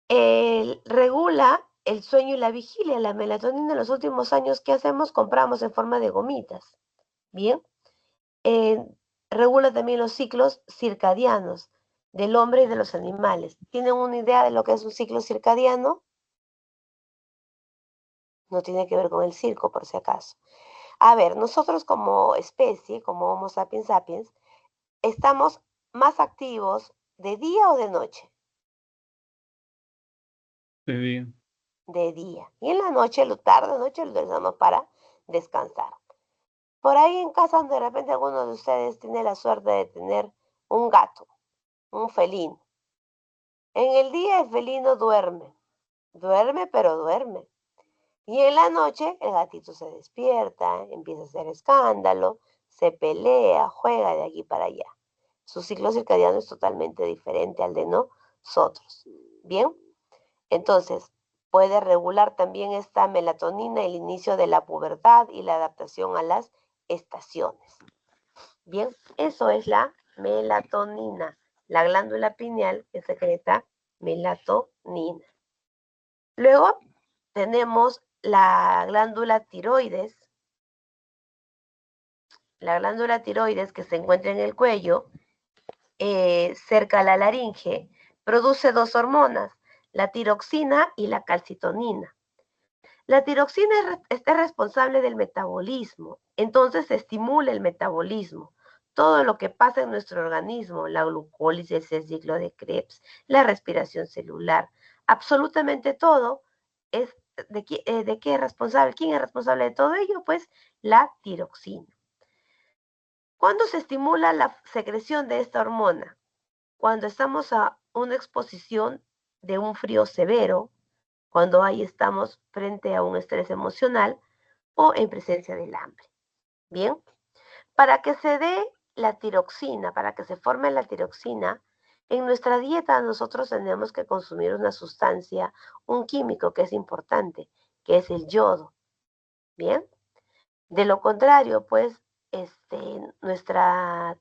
Regula el sueño y la vigilia. La melatonina en los últimos años, ¿qué hacemos? Compramos en forma de gomitas. Bien. Regula también los ciclos circadianos del hombre y de los animales. ¿Tienen una idea de lo que es un ciclo circadiano? No tiene que ver con el circo, por si acaso. A ver, nosotros como especie, como Homo sapiens sapiens, estamos más activos de día o de noche. De día. De día. Y en la noche, tarde, noche, lo utilizamos para descansar. Por ahí en casa, de repente alguno de ustedes tiene la suerte de tener un gato, un felino. En el día el felino duerme, pero duerme. Y en la noche el gatito se despierta, empieza a hacer escándalo, se pelea, juega de aquí para allá. Su ciclo circadiano es totalmente diferente al de nosotros. Bien, entonces puede regular también esta melatonina el inicio de la pubertad y la adaptación a las estaciones. Bien, eso es la melatonina, la glándula pineal que secreta melatonina. Luego tenemos la glándula tiroides. La glándula tiroides que se encuentra en el cuello, cerca a la laringe, produce dos hormonas, la tiroxina y la calcitonina. La tiroxina es responsable del metabolismo, entonces estimula el metabolismo. Todo lo que pasa en nuestro organismo, la glucólisis, el ciclo de Krebs, la respiración celular, absolutamente todo es ¿de qué es responsable? ¿Quién es responsable de todo ello? Pues la tiroxina. ¿Cuándo se estimula la secreción de esta hormona? Cuando estamos a una exposición de un frío severo, cuando ahí estamos frente a un estrés emocional o en presencia del hambre. Bien, para que se dé la tiroxina, para que se forme la tiroxina, en nuestra dieta nosotros tenemos que consumir una sustancia, un químico que es importante, que es el yodo. Bien, de lo contrario, pues, nuestra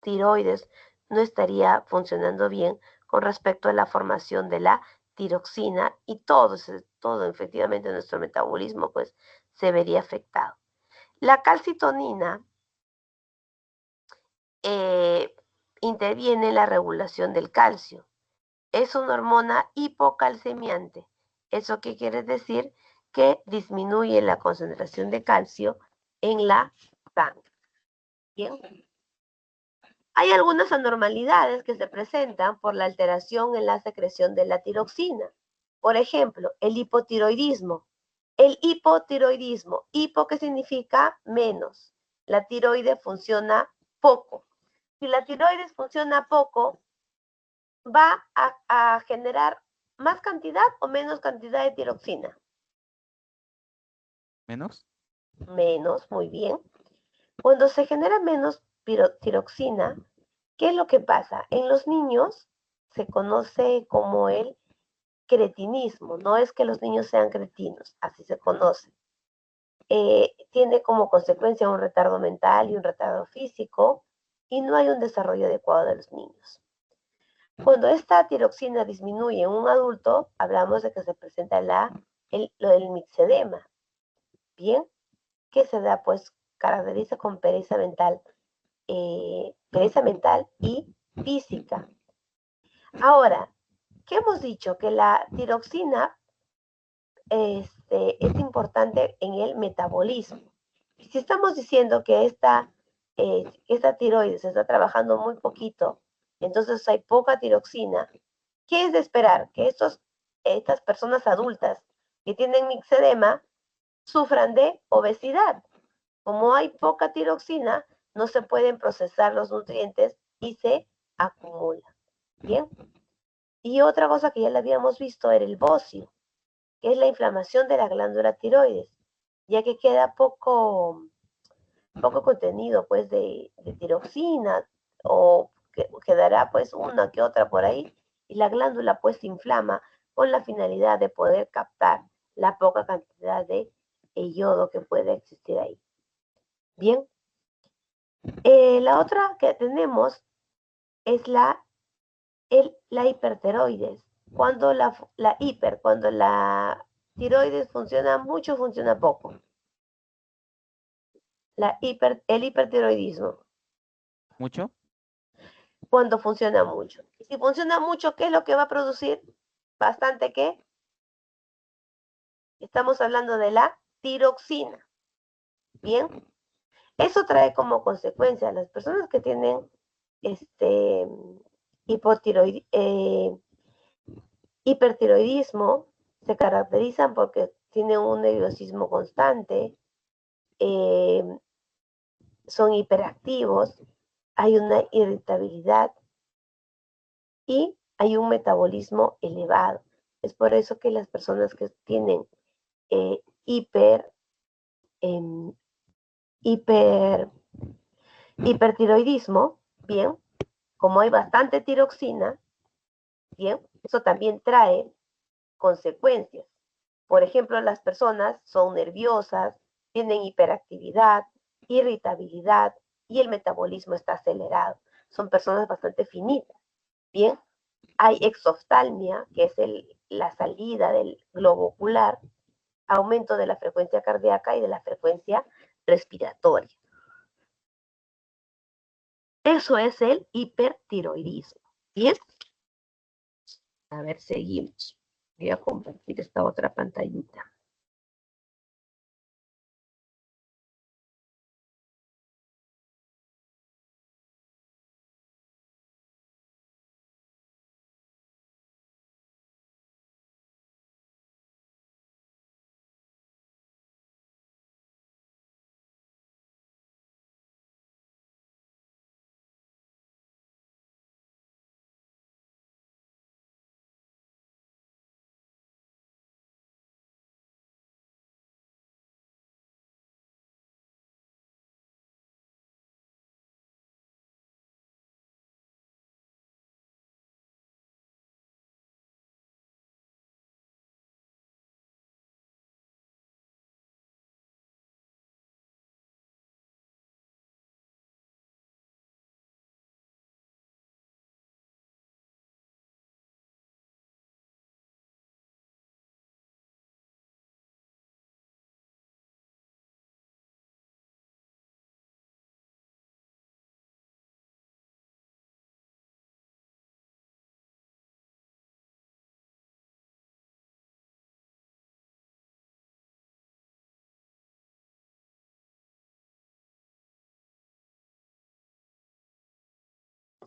tiroides no estaría funcionando bien con respecto a la formación de la tiroxina y todo efectivamente nuestro metabolismo pues se vería afectado. La calcitonina interviene en la regulación del calcio. Es una hormona hipocalcemiante. ¿Eso qué quiere decir? Que disminuye la concentración de calcio en la sangre. Bien. Hay algunas anormalidades que se presentan por la alteración en la secreción de la tiroxina. Por ejemplo, el hipotiroidismo. El hipotiroidismo, hipo que significa menos. La tiroides funciona poco. Si la tiroides funciona poco, va a generar más cantidad o menos cantidad de tiroxina. ¿Menos? Menos, muy bien. Cuando se genera menos tiroxina, ¿qué es lo que pasa? En los niños se conoce como el cretinismo. No es que los niños sean cretinos, así se conoce. Tiene como consecuencia un retardo mental y un retardo físico y no hay un desarrollo adecuado de los niños. Cuando esta tiroxina disminuye en un adulto, hablamos de que se presenta el mixedema. Bien, que se da pues caracteriza con pereza mental y física. Ahora, ¿qué hemos dicho? Que la tiroxina es importante en el metabolismo. Si estamos diciendo que esta tiroides se está trabajando muy poquito, entonces hay poca tiroxina, ¿qué es de esperar? Que estas personas adultas que tienen mixedema sufran de obesidad. Como hay poca tiroxina, no se pueden procesar los nutrientes y se acumula. ¿Bien? Y otra cosa que ya la habíamos visto era el bocio, que es la inflamación de la glándula tiroides, ya que queda poco contenido pues de tiroxina o quedará pues una que otra por ahí y la glándula pues se inflama con la finalidad de poder captar la poca cantidad de yodo que puede existir ahí. Bien, la otra que tenemos es la hipertiroides. Cuando cuando la tiroides funciona mucho, funciona poco. El hipertiroidismo, ¿Mucho? cuando funciona mucho. Y si funciona mucho, ¿qué es lo que va a producir? Bastante, ¿qué? Estamos hablando de la tiroxina. Bien, eso trae como consecuencia a las personas que tienen hipertiroidismo, se caracterizan porque tienen un nerviosismo constante, eh, son hiperactivos, hay una irritabilidad y hay un metabolismo elevado. Es por eso que las personas que tienen eh, hiper, em, hiper, hipertiroidismo, bien, como hay bastante tiroxina, bien, eso también trae consecuencias. Por ejemplo, las personas son nerviosas, tienen hiperactividad, irritabilidad y el metabolismo está acelerado. Son personas bastante finitas. Bien, hay exoftalmia, que es la salida del globo ocular, aumento de la frecuencia cardíaca y de la frecuencia respiratoria. Eso es el hipertiroidismo. Bien, a ver, seguimos. Voy a compartir esta otra pantallita.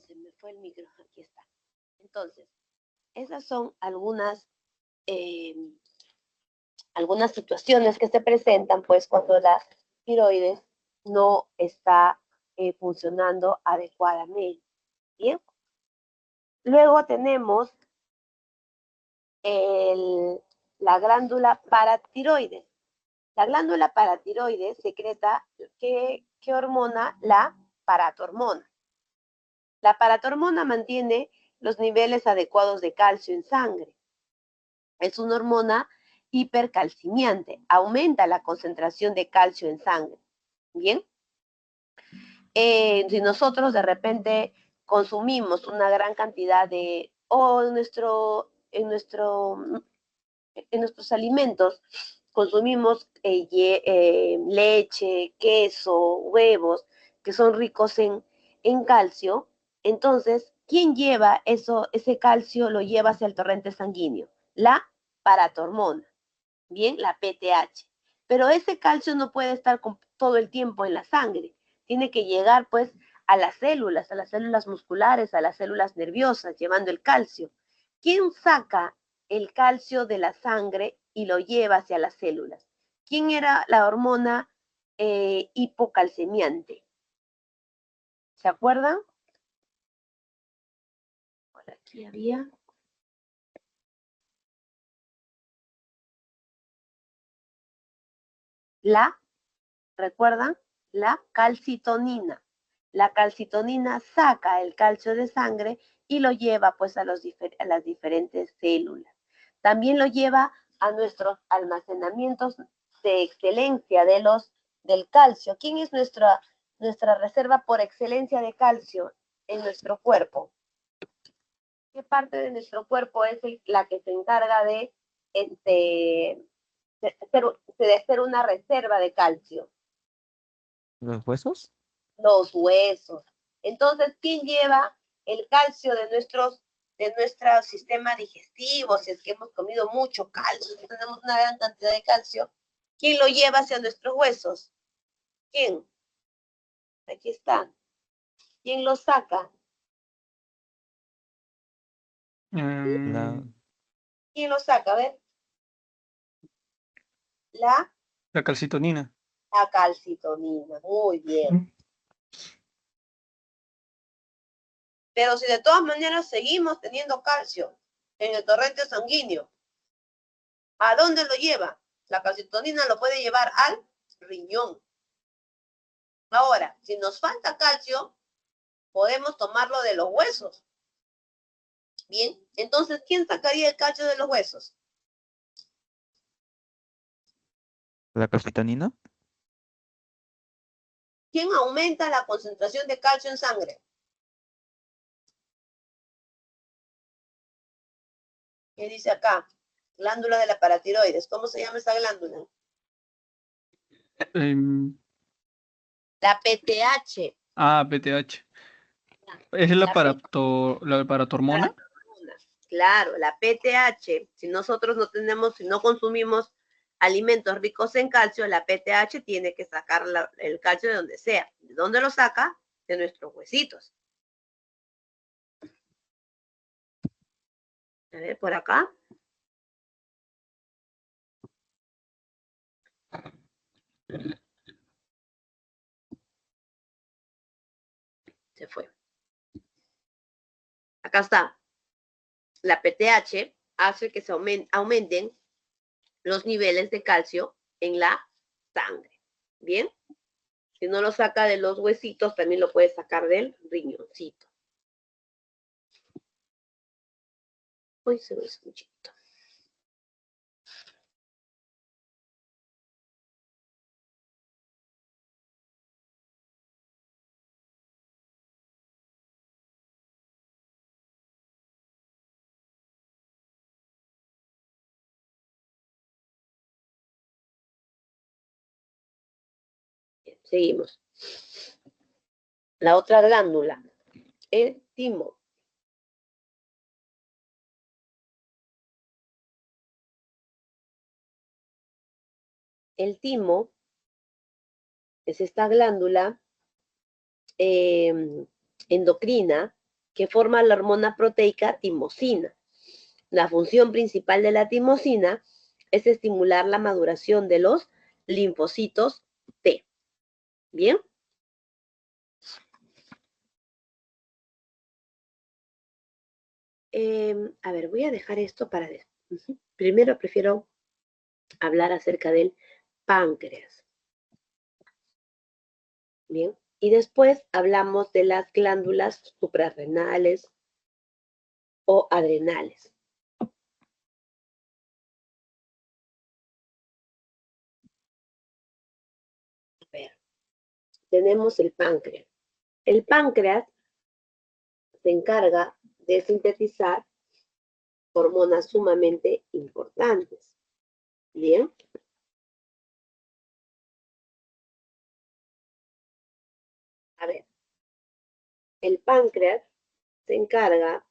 Se me fue el micro, aquí está. Entonces, esas son eh, algunas situaciones que se presentan pues cuando la tiroides no está funcionando adecuadamente. Bien. Luego tenemos la glándula paratiroides. La glándula paratiroides secreta ¿qué hormona? La paratormona. La paratormona mantiene los niveles adecuados de calcio en sangre. Es una hormona hipercalcimiante, aumenta la concentración de calcio en sangre. Bien, si nosotros de repente consumimos una gran cantidad o en nuestros alimentos consumimos leche, queso, huevos, que son ricos en calcio, entonces, ¿quién lleva ese calcio? Lo lleva hacia el torrente sanguíneo, la paratormona, bien, la PTH. Pero ese calcio no puede estar todo el tiempo en la sangre, tiene que llegar pues a las células musculares, a las células nerviosas, llevando el calcio. ¿Quién saca el calcio de la sangre y lo lleva hacia las células? ¿Quién era la hormona hipocalcemiante. ¿Se acuerdan? Por aquí había. ¿Recuerdan? La calcitonina. La calcitonina saca el calcio de sangre y lo lleva pues a las diferentes células. También lo lleva a nuestros almacenamientos de excelencia del calcio. ¿Quién es nuestra reserva por excelencia de calcio en nuestro cuerpo? ¿Qué parte de nuestro cuerpo es la que se encarga de ser una reserva de calcio? ¿Los huesos? Los huesos. Entonces, ¿quién lleva el calcio de nuestro sistema digestivo? Si es que hemos comido mucho calcio, tenemos una gran cantidad de calcio, ¿quién lo lleva hacia nuestros huesos? ¿Quién? Aquí está. ¿Quién lo saca? La, ¿Quién lo saca? A ver. La calcitonina. calcitonina. Muy bien. Pero si de todas maneras seguimos teniendo calcio en el torrente sanguíneo, ¿a dónde lo lleva? La calcitonina lo puede llevar al riñón. Ahora, si nos falta calcio, podemos tomarlo de los huesos. Bien, entonces, ¿quién sacaría el calcio de los huesos? la calcitonina. ¿Quién aumenta la concentración de calcio en sangre? ¿Qué dice acá? Glándula de la paratiroides. ¿Cómo se llama esa glándula? La PTH. PTH. ¿Es la paratormona? Claro, la PTH. Si nosotros si no consumimos alimentos ricos en calcio, la PTH tiene que sacar el calcio de donde sea. ¿De dónde lo saca? De nuestros huesitos. A ver, por acá. Se fue. Acá está. La PTH hace que se aumenten los niveles de calcio en la sangre. ¿Bien? Si no lo saca de los huesitos, también lo puede sacar del riñoncito. Uy, se me hizo un chiquito. Bien, seguimos. La otra glándula, el timo. El timo es esta glándula endocrina que forma la hormona proteica timosina. La función principal de la timosina es estimular la maduración de los linfocitos T. ¿Bien? A ver, voy a dejar esto para después. Primero prefiero hablar acerca del páncreas. Bien, y después hablamos de las glándulas suprarrenales o adrenales. A ver, tenemos el páncreas. El páncreas se encarga de sintetizar hormonas sumamente importantes. Bien. A ver, el páncreas se encarga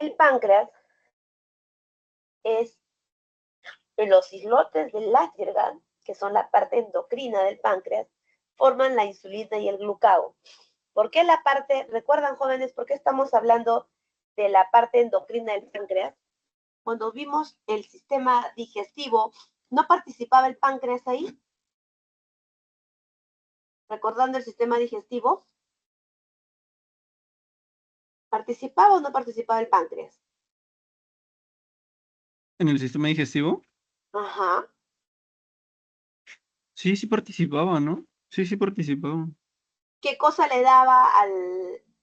El páncreas es los islotes del Langerhans, que son la parte endocrina del páncreas, forman la insulina y el glucagón. ¿Por qué la parte, recuerdan jóvenes, por qué estamos hablando de la parte endocrina del páncreas? Cuando vimos el sistema digestivo, ¿no participaba el páncreas ahí? Recordando el sistema digestivo, ¿participaba o no participaba el páncreas? ¿En el sistema digestivo? Ajá. Sí, sí participaba, ¿no? Sí, sí participaba. ¿Qué cosa le daba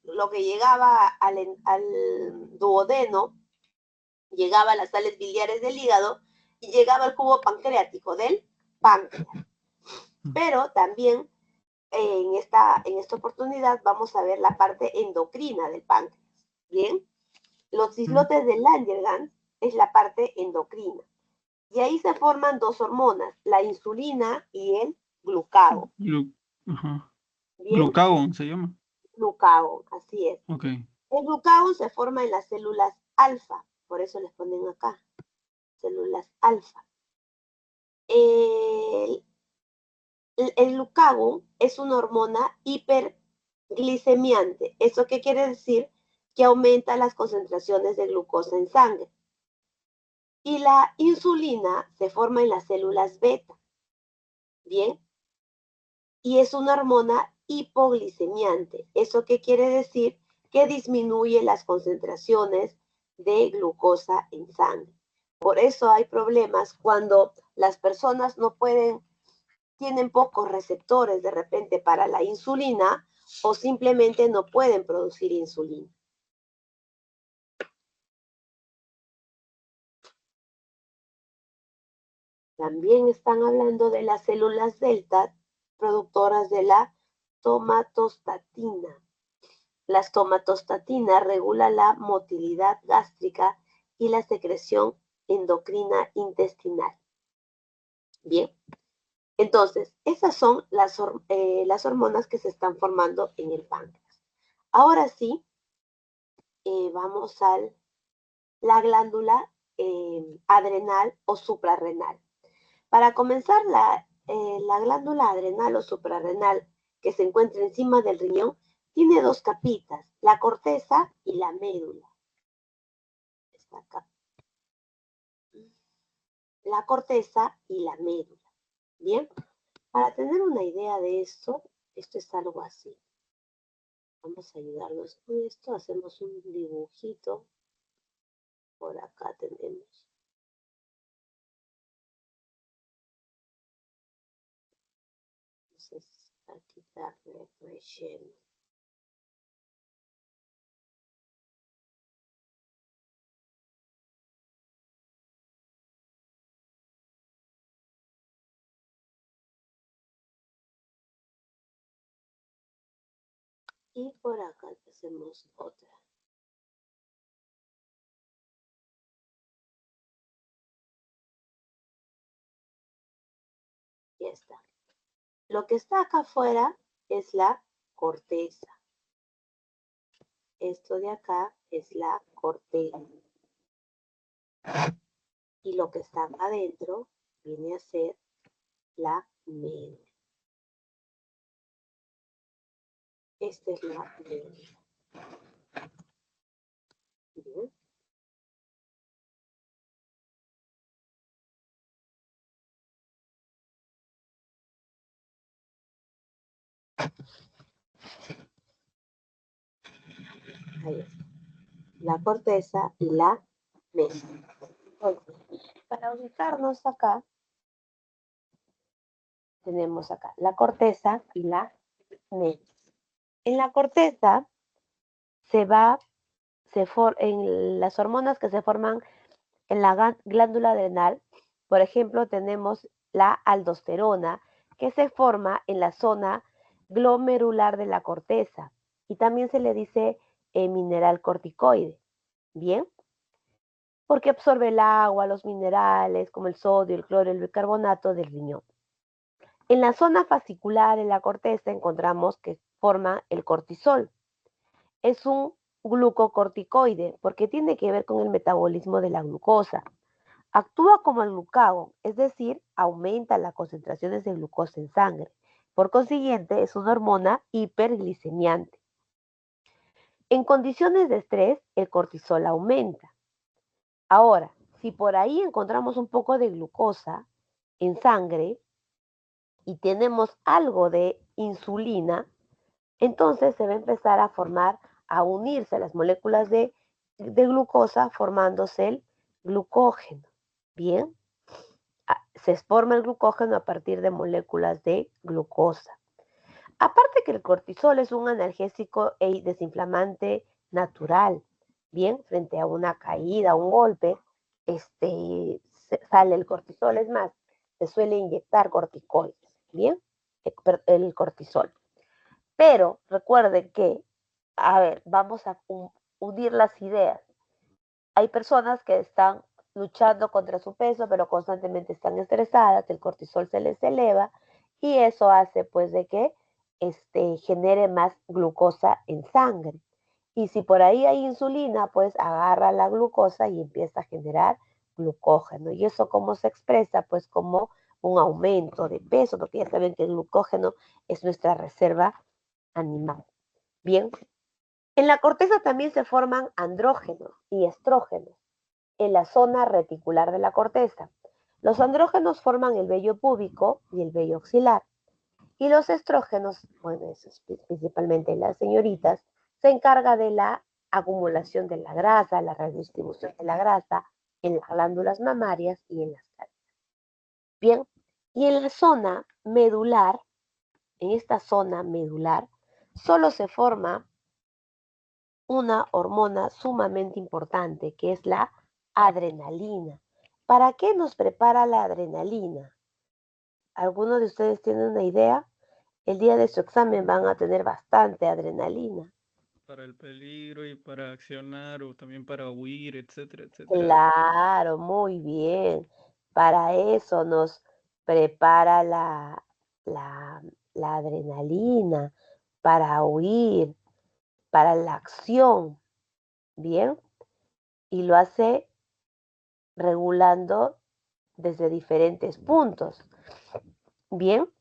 lo que llegaba al duodeno? Llegaba a las sales biliares del hígado y llegaba al jugo pancreático del páncreas. Pero también en esta oportunidad vamos a ver la parte endocrina del páncreas. Bien, los islotes de Langerhans es la parte endocrina. Y ahí se forman dos hormonas, la insulina y el glucagón. Ajá. Bien, Glucagón se llama. glucagón, así es. Ok. El glucagón se forma en las células alfa, por eso les ponen acá, células alfa. El glucagón es una hormona hiperglicemiante. ¿Eso qué quiere decir? Que aumenta las concentraciones de glucosa en sangre. Y la insulina se forma en las células beta. Bien. Y es una hormona hipoglicemiante. ¿Eso qué quiere decir? Que disminuye las concentraciones de glucosa en sangre. Por eso hay problemas cuando las personas no pueden, tienen pocos receptores de repente para la insulina o simplemente no pueden producir insulina. También están hablando de las células delta productoras de la somatostatina. La somatostatina regula la motilidad gástrica y la secreción endocrina intestinal. Bien, entonces, esas son las hormonas que se están formando en el páncreas. Ahora sí, vamos a la glándula adrenal o suprarrenal. Para comenzar, la glándula adrenal o suprarrenal que se encuentra encima del riñón tiene dos capitas, la corteza y la médula. Está acá. La corteza y la médula. Bien, para tener una idea de esto es algo así. Vamos a ayudarnos con esto, hacemos un dibujito. Por acá tenemos. Entonces, aquí darle relleno. Y por acá hacemos otra. Ya está. Lo que está acá afuera es la corteza. Esto de acá es la corteza. Y lo que está acá adentro viene a ser la médula. Esta es la médula. Bien. Ahí está. La corteza y la médula. Entonces, para ubicarnos acá, tenemos acá la corteza y la médula. En la corteza en las hormonas que se forman en la glándula adrenal, por ejemplo, tenemos la aldosterona, que se forma en la zona glomerular de la corteza y también se le dice mineral corticoide. Bien, porque absorbe el agua, los minerales como el sodio, el cloro, el bicarbonato del riñón. En la zona fascicular de la corteza encontramos que forma el cortisol. Es un glucocorticoide porque tiene que ver con el metabolismo de la glucosa. Actúa como el glucagón, es decir, aumenta las concentraciones de glucosa en sangre. Por consiguiente, es una hormona hiperglicemiante. En condiciones de estrés, el cortisol aumenta. Ahora, si por ahí encontramos un poco de glucosa en sangre y tenemos algo de insulina, entonces se va a empezar a unirse las moléculas de glucosa formándose el glucógeno. Bien, se forma el glucógeno a partir de moléculas de glucosa. Aparte que el cortisol es un analgésico e desinflamante natural, bien, frente a una caída, un golpe, sale el cortisol, es más, se suele inyectar corticoides, bien, el cortisol. Pero recuerden que, a ver, vamos a unir las ideas. Hay personas que están luchando contra su peso, pero constantemente están estresadas, el cortisol se les eleva y eso hace pues de que genere más glucosa en sangre. Y si por ahí hay insulina, pues agarra la glucosa y empieza a generar glucógeno. ¿Y eso cómo se expresa? Pues como un aumento de peso, porque ya saben que el glucógeno es nuestra reserva animal. Bien, en la corteza también se forman andrógenos y estrógenos en la zona reticular de la corteza. Los andrógenos forman el vello púbico y el vello axilar. Y los estrógenos, bueno, eso es principalmente en las señoritas, se encarga de la acumulación de la grasa, la redistribución de la grasa en las glándulas mamarias y en las caderas. Bien, y en la zona medular, en esta zona medular, solo se forma una hormona sumamente importante, que es la adrenalina. ¿Para qué nos prepara la adrenalina? ¿Alguno de ustedes tiene una idea? El día de su examen van a tener bastante adrenalina. Para el peligro y para accionar o también para huir, etcétera, etcétera. Claro, muy bien. Para eso nos prepara la adrenalina, para huir, para la acción. Bien, y lo hace regulando desde diferentes puntos. Bien,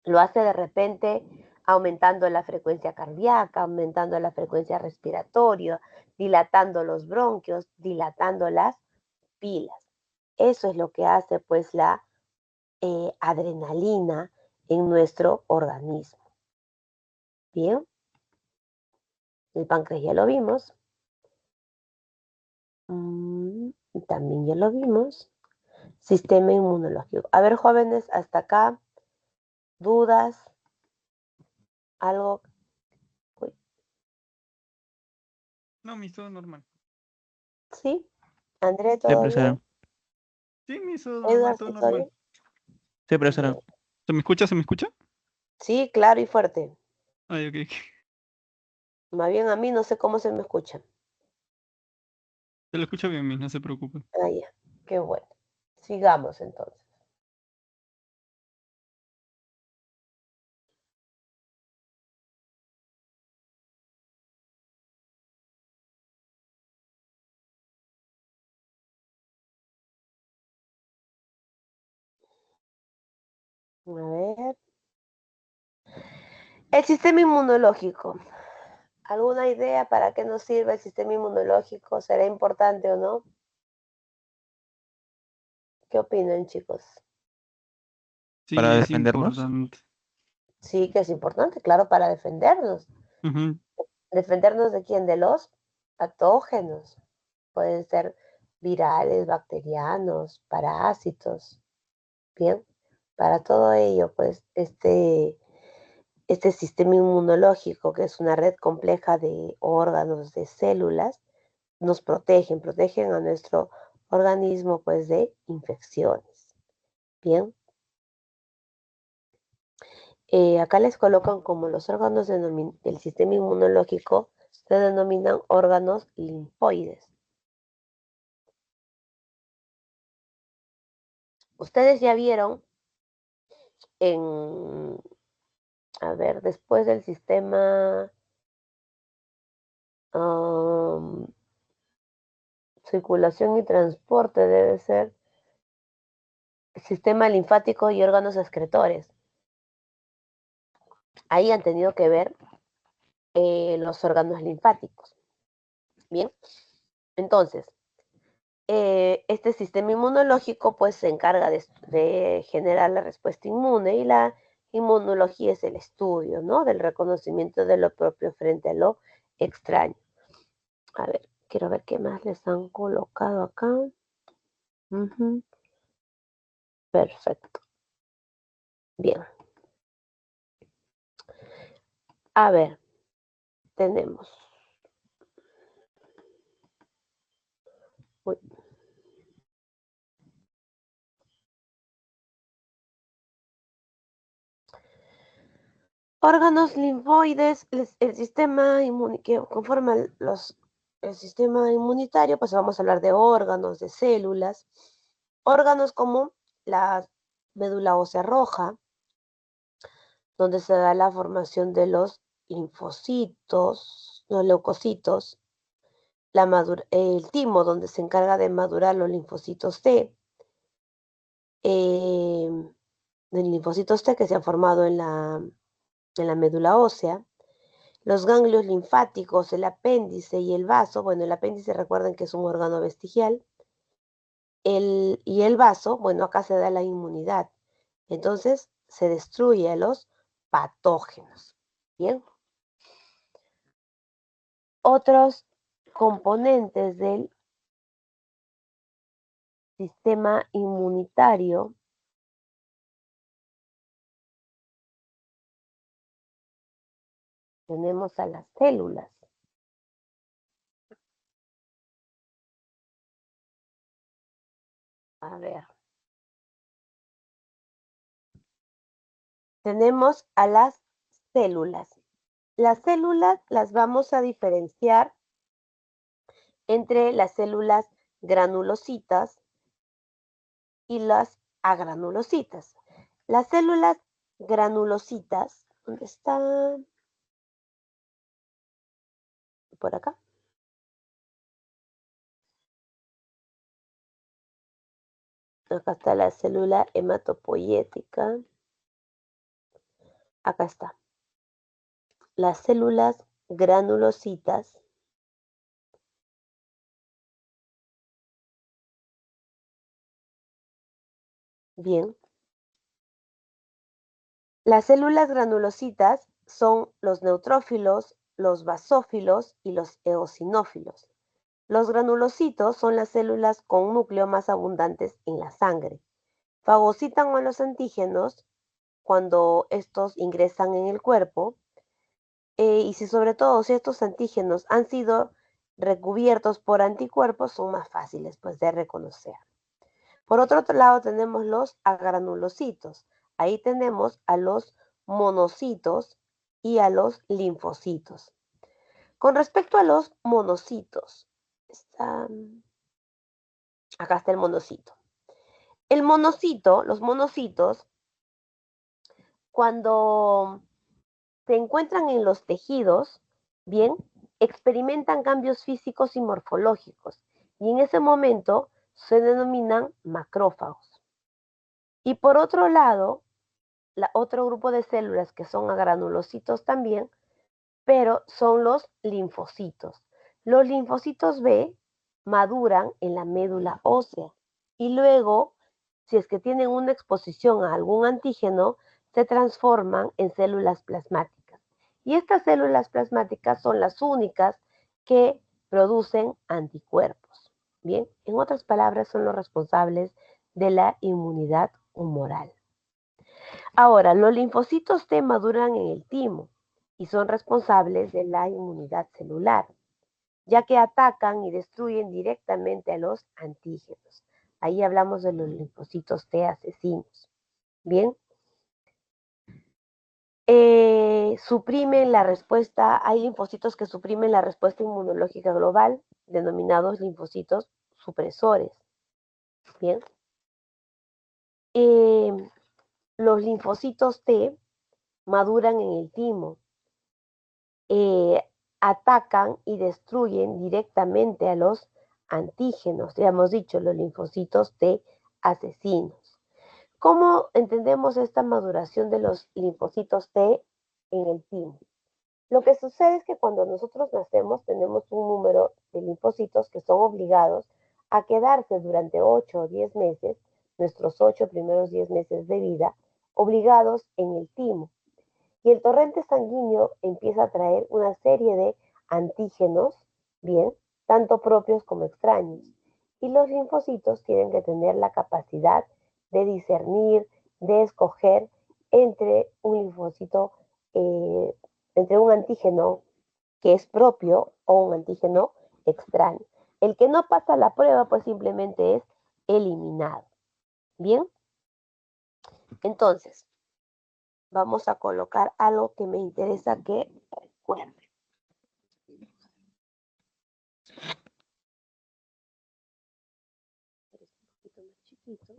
lo hace de repente aumentando la frecuencia cardíaca, aumentando la frecuencia respiratoria, dilatando los bronquios, dilatando las pilas. Eso es lo que hace pues la adrenalina en nuestro organismo. Bien, el páncreas ya lo vimos. También ya lo vimos. Sistema inmunológico. A ver, jóvenes, hasta acá, dudas, algo. Uy, No, mi todo normal. ¿sí? André, Sí, ¿todo profesora. bien? Sí, mi todo normal, Edgar, todo ¿sí, todo normal. bien? Sí, profesora. Bien. ¿Se me escucha? ¿Se me escucha? Sí, claro y fuerte. Ay, ok. Más bien a mí no sé cómo se me escucha. Se lo escucha bien, mi, no se preocupe. Ah, ya, qué bueno. Sigamos entonces. A ver. El sistema inmunológico. ¿Alguna idea para qué nos sirve el sistema inmunológico? ¿Será importante o no? ¿Qué opinan, chicos? Para Sí, es defendernos. importante. Sí, que es importante, claro, para defendernos. Ujú. ¿Defendernos de quién? De los patógenos. Pueden ser virales, bacterianos, parásitos. Bien, para todo ello, pues este sistema inmunológico, que es una red compleja de órganos, de células, nos protegen a nuestro organismo pues de infecciones. Bien, acá les colocan como los órganos del sistema inmunológico se denominan órganos linfoides. Ustedes ya vieron en, a ver, después del sistema, Circulación y transporte debe ser sistema linfático y órganos excretores. Ahí han tenido que ver los órganos linfáticos. Bien, entonces, este sistema inmunológico pues se encarga de generar la respuesta inmune, y la inmunología es el estudio, ¿no?, del reconocimiento de lo propio frente a lo extraño. A ver, quiero ver qué más les han colocado acá. Perfecto. Bien. A ver, tenemos. Uy. Órganos linfoides, el sistema que conforma el sistema inmunitario, pues vamos a hablar de órganos, de células. Órganos como la médula ósea roja, donde se da la formación de los linfocitos, los leucocitos, el timo, donde se encarga de madurar los linfocitos T, de linfocitos T que se han formado en la médula ósea. Los ganglios linfáticos, el apéndice y el vaso. Bueno, el apéndice, recuerden que es un órgano vestigial. Y el vaso, bueno, acá se da la inmunidad. Entonces, se destruye a los patógenos. Bien. Otros componentes del sistema inmunitario. Tenemos a las células. A ver. Tenemos a las células. Las células las vamos a diferenciar entre las células granulocitas y las agranulocitas. Las células granulocitas, ¿dónde están? Por acá. Acá está la célula hematopoyética. Acá está. Las células granulocitas bien. Las células granulocitas son los neutrófilos, los basófilos y los eosinófilos. Los granulocitos son las células con núcleo más abundantes en la sangre. Fagocitan a los antígenos cuando estos ingresan en el cuerpo, y sobre todo si estos antígenos han sido recubiertos por anticuerpos, son más fáciles pues de reconocer. Por otro lado tenemos los agranulocitos. Ahí tenemos a los monocitos y a los linfocitos. Con respecto a los monocitos, acá está el monocito. Los monocitos, cuando se encuentran en los tejidos, bien, experimentan cambios físicos y morfológicos, y en ese momento se denominan macrófagos. Y por otro lado, otro grupo de células que son agranulocitos también, pero son los linfocitos. Los linfocitos B maduran en la médula ósea y luego, si es que tienen una exposición a algún antígeno, se transforman en células plasmáticas. Y estas células plasmáticas son las únicas que producen anticuerpos. Bien, en otras palabras, son los responsables de la inmunidad humoral. Ahora, los linfocitos T maduran en el timo y son responsables de la inmunidad celular, ya que atacan y destruyen directamente a los antígenos. Ahí hablamos de los linfocitos T asesinos. Bien. Suprimen la respuesta, hay linfocitos que suprimen la respuesta inmunológica global, denominados linfocitos supresores. Bien. Los linfocitos T maduran en el timo, atacan y destruyen directamente a los antígenos, ya hemos dicho, los linfocitos T asesinos. ¿Cómo entendemos esta maduración de los linfocitos T en el timo? Lo que sucede es que cuando nosotros nacemos tenemos un número de linfocitos que son obligados a quedarse durante 8 o 10 meses, nuestros 8 primeros 10 meses de vida, obligados en el timo. Y el torrente sanguíneo empieza a traer una serie de antígenos, bien, tanto propios como extraños. Y los linfocitos tienen que tener la capacidad de discernir, de escoger entre un linfocito, entre un antígeno que es propio o un antígeno extraño. El que no pasa la prueba, pues simplemente es eliminado. Bien, entonces, vamos a colocar algo que me interesa que recuerde. Es un poquito más chiquito.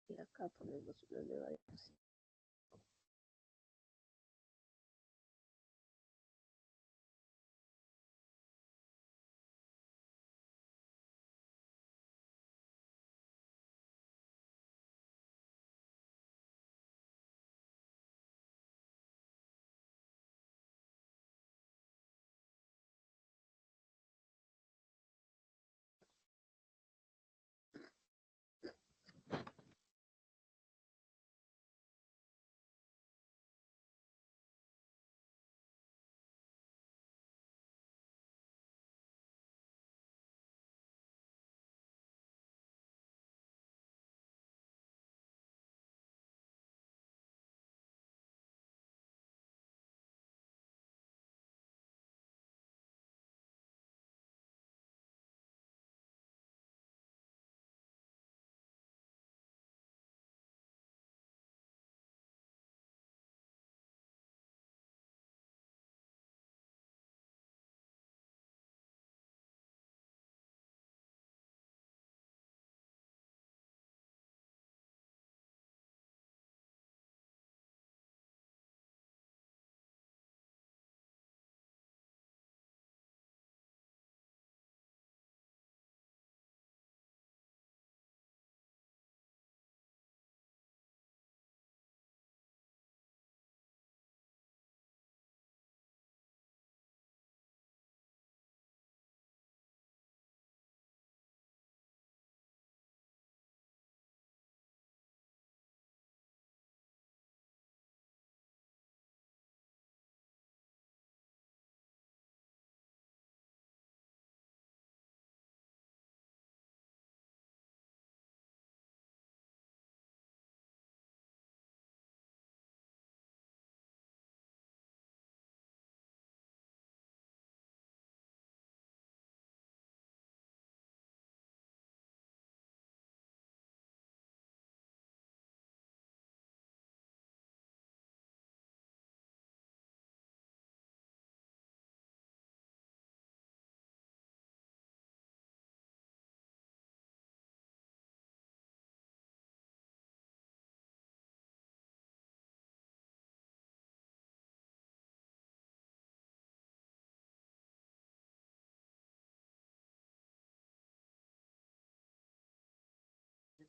Y acá ponemos una nueva diapositiva.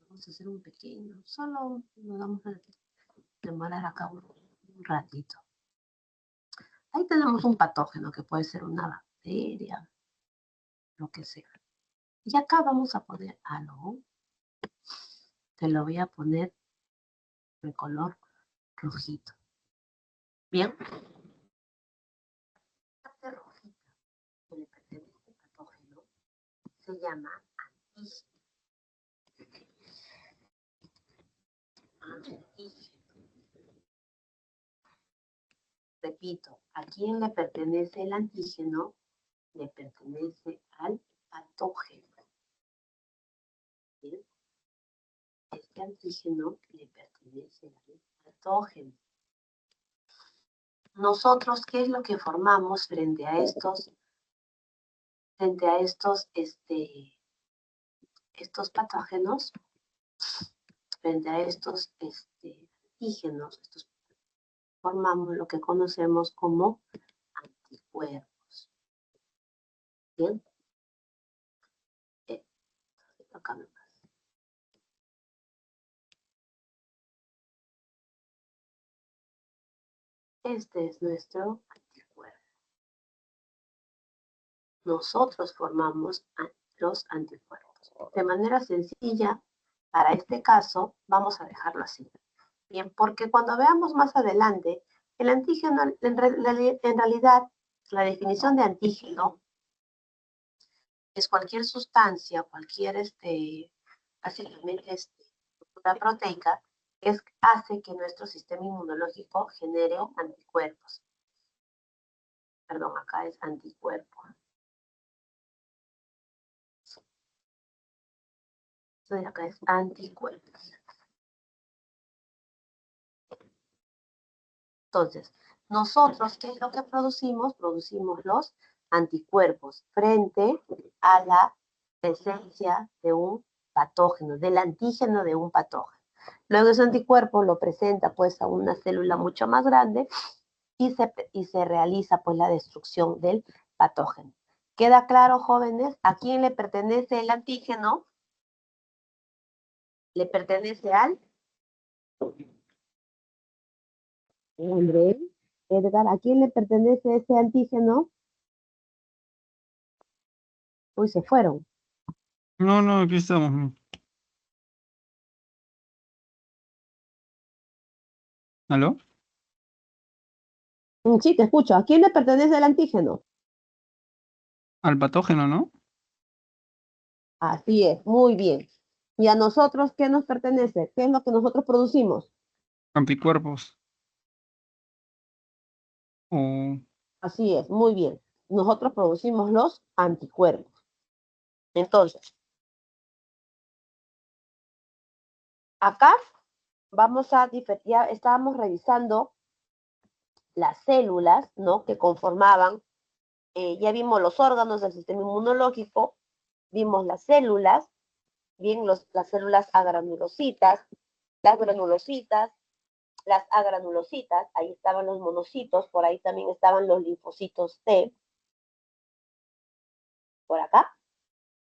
Vamos a hacer un pequeño, solo nos vamos a demorar acá un ratito. Ahí tenemos un patógeno que puede ser una bacteria, lo que sea. Y acá vamos a poner algo. Te lo voy a poner de color rojito. Bien. La parte rojita que le pertenece al patógeno se llama antígeno. Repito, ¿a quién le pertenece el antígeno? Le pertenece al patógeno. ¿Bien? Este antígeno le pertenece al patógeno. Nosotros, ¿qué es lo que formamos frente a estos patógenos? Frente a estos antígenos, estos formamos lo que conocemos como anticuerpos. Bien. Acá nomás. Este es nuestro anticuerpo. Nosotros formamos los anticuerpos. De manera sencilla, para este caso, vamos a dejarlo así. Bien, porque cuando veamos más adelante, el antígeno, en realidad, la definición de antígeno es cualquier sustancia, cualquier básicamente estructura proteica que hace que nuestro sistema inmunológico genere anticuerpos. Perdón, acá es anticuerpo. Entonces acá es anticuerpos. Entonces, nosotros, ¿qué es lo que producimos? Producimos los anticuerpos frente a la presencia de un patógeno, del antígeno de un patógeno. Luego ese anticuerpo lo presenta pues a una célula mucho más grande y se realiza pues la destrucción del patógeno. ¿Queda claro, jóvenes? ¿A quién le pertenece el antígeno? Le pertenece al André, Edgar, ¿a quién le pertenece ese antígeno? Uy, se fueron. No, no, aquí estamos. ¿Aló? Sí, te escucho. ¿A quién le pertenece el antígeno? Al patógeno, ¿no? Así es, muy bien. ¿Y a nosotros qué nos pertenece? ¿Qué es lo que nosotros producimos? Anticuerpos. O Así es, muy bien. Nosotros producimos los anticuerpos. Entonces, acá ya estábamos revisando las células, ¿no? Que conformaban, ya vimos los órganos del sistema inmunológico, vimos las células, bien, las células agranulositas, las granulositas, las agranulositas, ahí estaban los monocitos, por ahí también estaban los linfocitos T, por acá,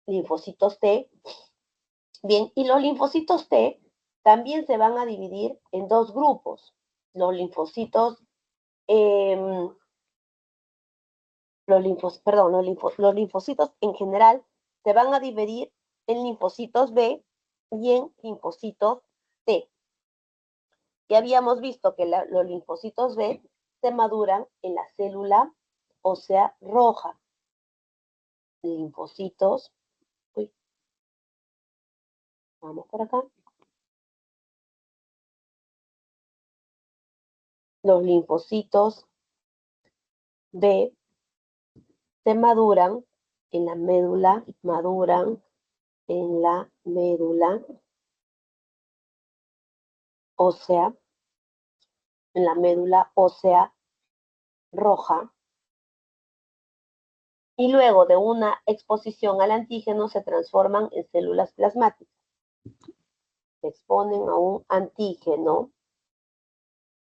linfocitos T. Bien, y los linfocitos T también se van a dividir en dos grupos. Los linfocitos, los linfocitos en general se van a dividir en linfocitos B y en linfocitos T. Ya habíamos visto que los linfocitos B se maduran en la célula ósea roja. Linfocitos, uy, vamos por acá. Los linfocitos B se maduran en la médula, ósea, en la médula ósea roja, y luego de una exposición al antígeno se transforman en células plasmáticas. Se exponen a un antígeno,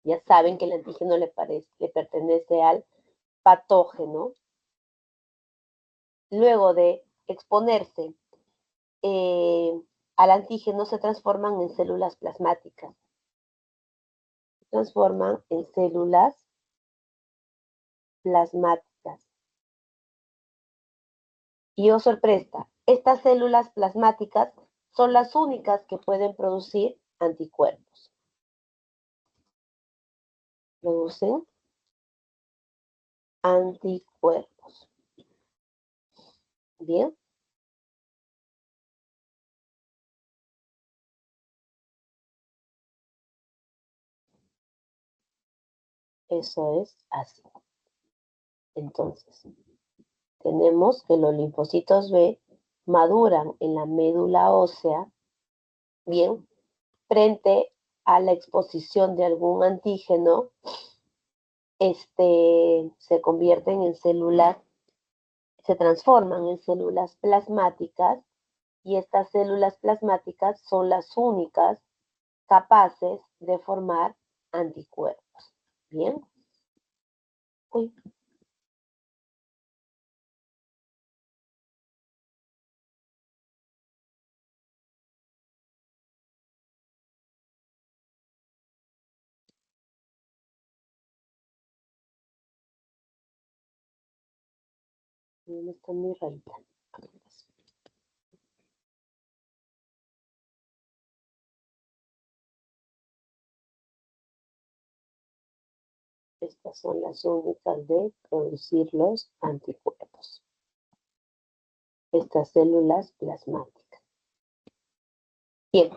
ya saben que el antígeno le pertenece al patógeno. Luego de exponerse al antígeno se transforman en células plasmáticas. Se transforman en células plasmáticas. Y oh sorpresa, estas células plasmáticas son las únicas que pueden producir anticuerpos. Producen anticuerpos. Bien. Eso es así. Entonces, tenemos que los linfocitos B maduran en la médula ósea, bien, frente a la exposición de algún antígeno, se convierten en células, se transforman en células plasmáticas, y estas células plasmáticas son las únicas capaces de formar anticuerpos. Bien. Uy. Me está muy rarita. Estas son las únicas de producir los anticuerpos. Estas células plasmáticas. Bien,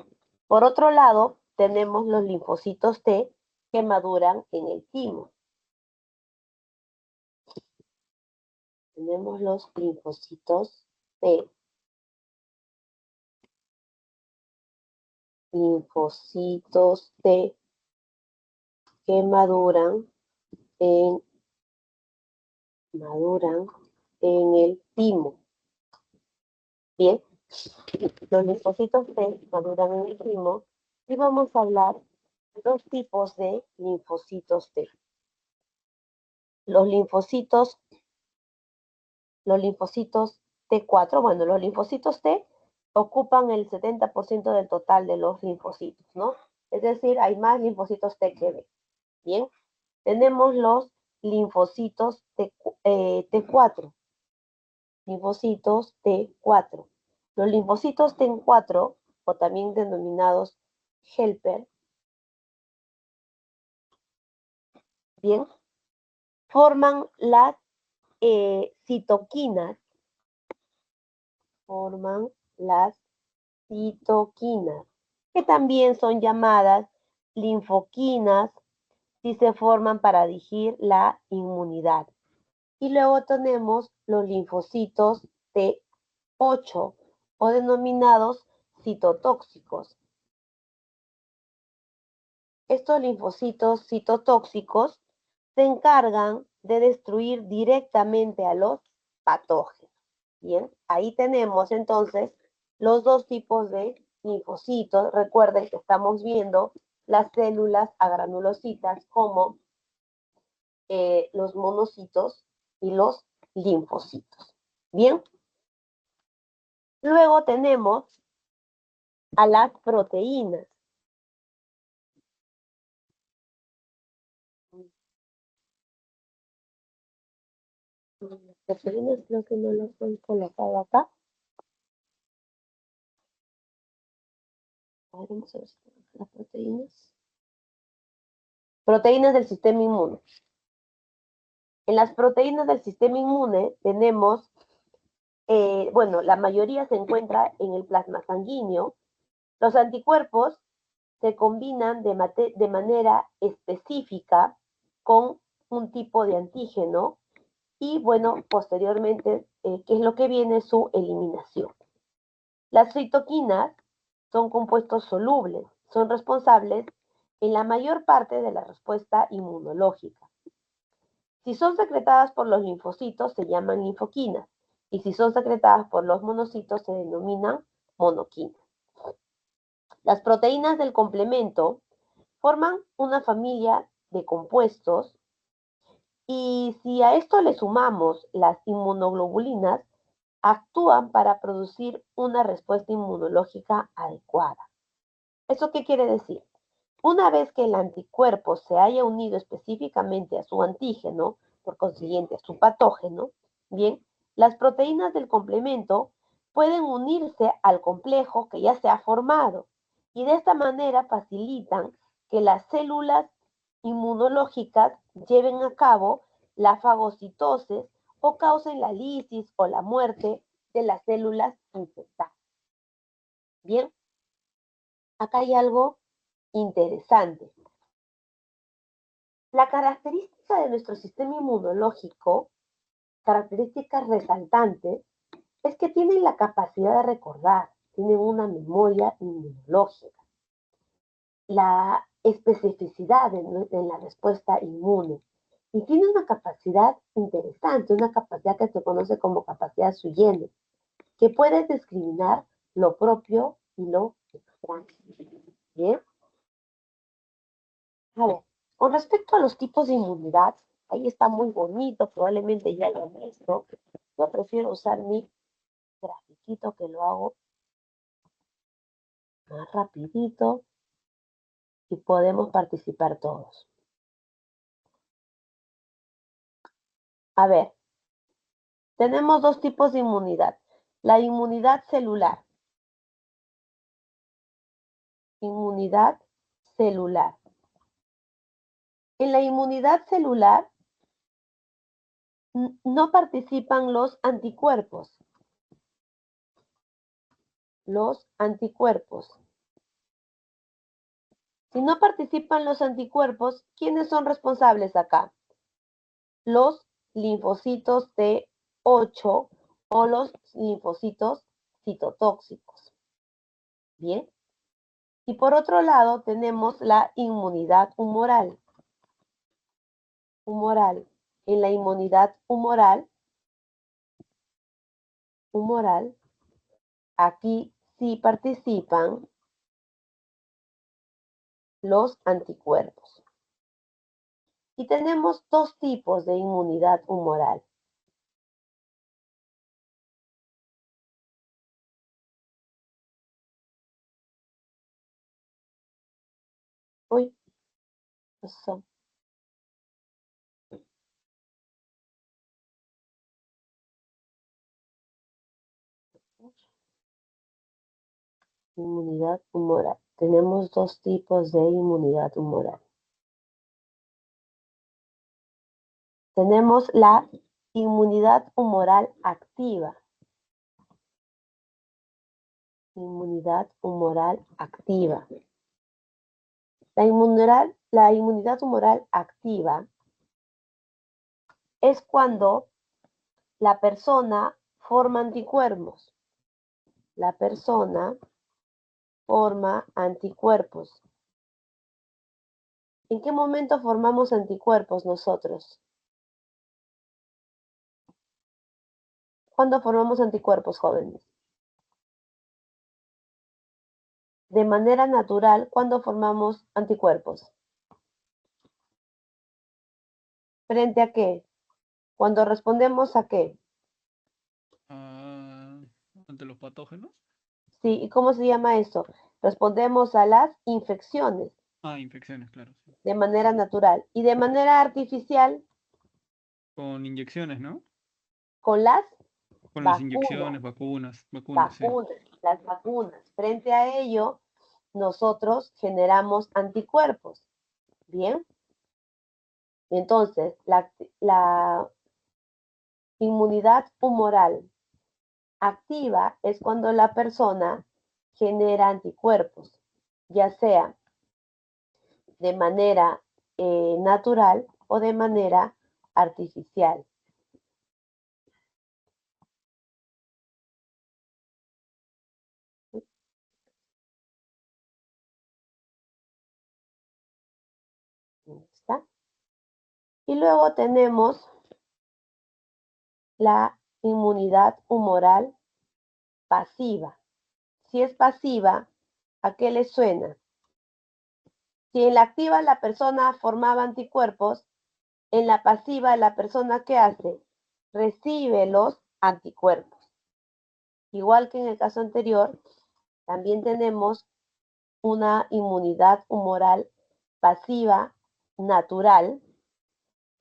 por otro lado, tenemos los linfocitos T que maduran en el timo. Tenemos los linfocitos T. Linfocitos T que maduran en el timo. Bien, los linfocitos T maduran en el timo y vamos a hablar de dos tipos de linfocitos T. Los linfocitos T4, bueno, los linfocitos T ocupan el 70% del total de los linfocitos, ¿no? Es decir, hay más linfocitos T que B. Bien, tenemos los linfocitos T4. Linfocitos T4. Los linfocitos T4, o también denominados helper, bien, forman las citoquinas. Forman las citoquinas, que también son llamadas linfoquinas si se forman para dirigir la inmunidad. Y luego tenemos los linfocitos T8 o denominados citotóxicos. Estos linfocitos citotóxicos se encargan de destruir directamente a los patógenos. Bien, ahí tenemos entonces los dos tipos de linfocitos. Recuerden que estamos viendo las células agranulocitas como los monocitos y los linfocitos. Bien. Luego tenemos a las proteínas. Las proteínas creo que no las he colocado acá. A ver, vamos a ver si tenemos las proteínas. Proteínas del sistema inmune. En las proteínas del sistema inmune tenemos, bueno, la mayoría se encuentra en el plasma sanguíneo. Los anticuerpos se combinan de manera específica con un tipo de antígeno y, bueno, posteriormente, ¿qué es lo que viene? Su eliminación. Las citoquinas son compuestos solubles, son responsables en la mayor parte de la respuesta inmunológica. Si son secretadas por los linfocitos se llaman linfoquinas y si son secretadas por los monocitos se denominan monoquinas. Las proteínas del complemento forman una familia de compuestos y si a esto le sumamos las inmunoglobulinas, actúan para producir una respuesta inmunológica adecuada. ¿Eso qué quiere decir? Una vez que el anticuerpo se haya unido específicamente a su antígeno, por consiguiente a su patógeno, bien, las proteínas del complemento pueden unirse al complejo que ya se ha formado y de esta manera facilitan que las células inmunológicas lleven a cabo la fagocitosis o causen la lisis o la muerte de las células infectadas. Bien, acá hay algo interesante. La característica de nuestro sistema inmunológico, características resaltantes, es que tienen la capacidad de recordar, tienen una memoria inmunológica, la especificidad en la respuesta inmune y tiene una capacidad interesante, una capacidad que se conoce como capacidad sui generis, que puede discriminar lo propio y lo extraño. Bien. A ver, Con respecto a los tipos de inmunidad, ahí está muy bonito, probablemente ya lo han visto. Yo prefiero usar mi grafiquito que lo hago más rapidito y podemos participar todos. A ver, tenemos dos tipos de inmunidad. La inmunidad celular. Inmunidad celular. En la inmunidad celular no participan los anticuerpos. Los anticuerpos. Si no participan los anticuerpos, ¿quiénes son responsables acá? Los linfocitos T8 o los linfocitos citotóxicos. Bien. Y por otro lado tenemos la inmunidad humoral. En la inmunidad humoral, aquí sí participan los anticuerpos. Y tenemos dos tipos de inmunidad humoral. Uy, eso. Inmunidad humoral. Tenemos dos tipos de inmunidad humoral. Tenemos la inmunidad humoral activa. Inmunidad humoral activa. La inmunidad humoral activa es cuando la persona forma anticuerpos. La persona forma anticuerpos. ¿En qué momento formamos anticuerpos nosotros? ¿Cuándo formamos anticuerpos, jóvenes? De manera natural, ¿cuándo formamos anticuerpos? ¿Frente a qué? Cuando respondemos a qué. Ante los patógenos. Sí, ¿y cómo se llama eso? Respondemos a las infecciones. Infecciones, claro. Sí. De manera natural. Y de manera artificial. Con inyecciones, ¿no? Con las Con vacunas. las inyecciones, vacunas, Sí. Las vacunas. Frente a ello, nosotros generamos anticuerpos. Bien. Entonces, la inmunidad humoral activa es cuando la persona genera anticuerpos, ya sea de manera natural o de manera artificial. ¿Está? Y luego tenemos la inmunidad humoral pasiva. Si es pasiva, ¿a qué le suena? Si en la activa la persona formaba anticuerpos, en la pasiva la persona ¿qué hace? Recibe los anticuerpos. Igual que en el caso anterior, también tenemos una inmunidad humoral pasiva natural.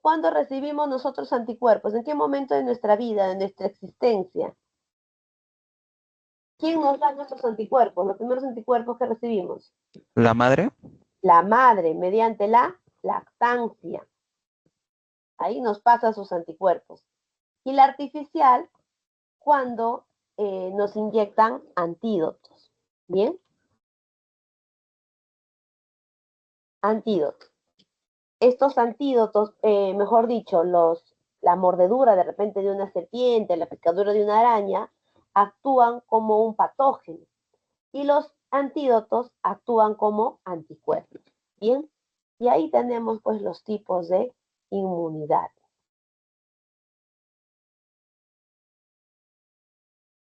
¿Cuándo recibimos nosotros anticuerpos? ¿En qué momento de nuestra vida, de nuestra existencia? ¿Quién nos da nuestros anticuerpos? Los primeros anticuerpos que recibimos. ¿La madre? La madre, mediante la lactancia. Ahí nos pasa sus anticuerpos. Y la artificial, cuando nos inyectan antídotos. ¿Bien? Antídotos. Estos antídotos, mejor dicho, la mordedura de repente de una serpiente, la picadura de una araña, actúan como un patógeno. Y los antídotos actúan como anticuerpos. Bien, y ahí tenemos pues los tipos de inmunidad.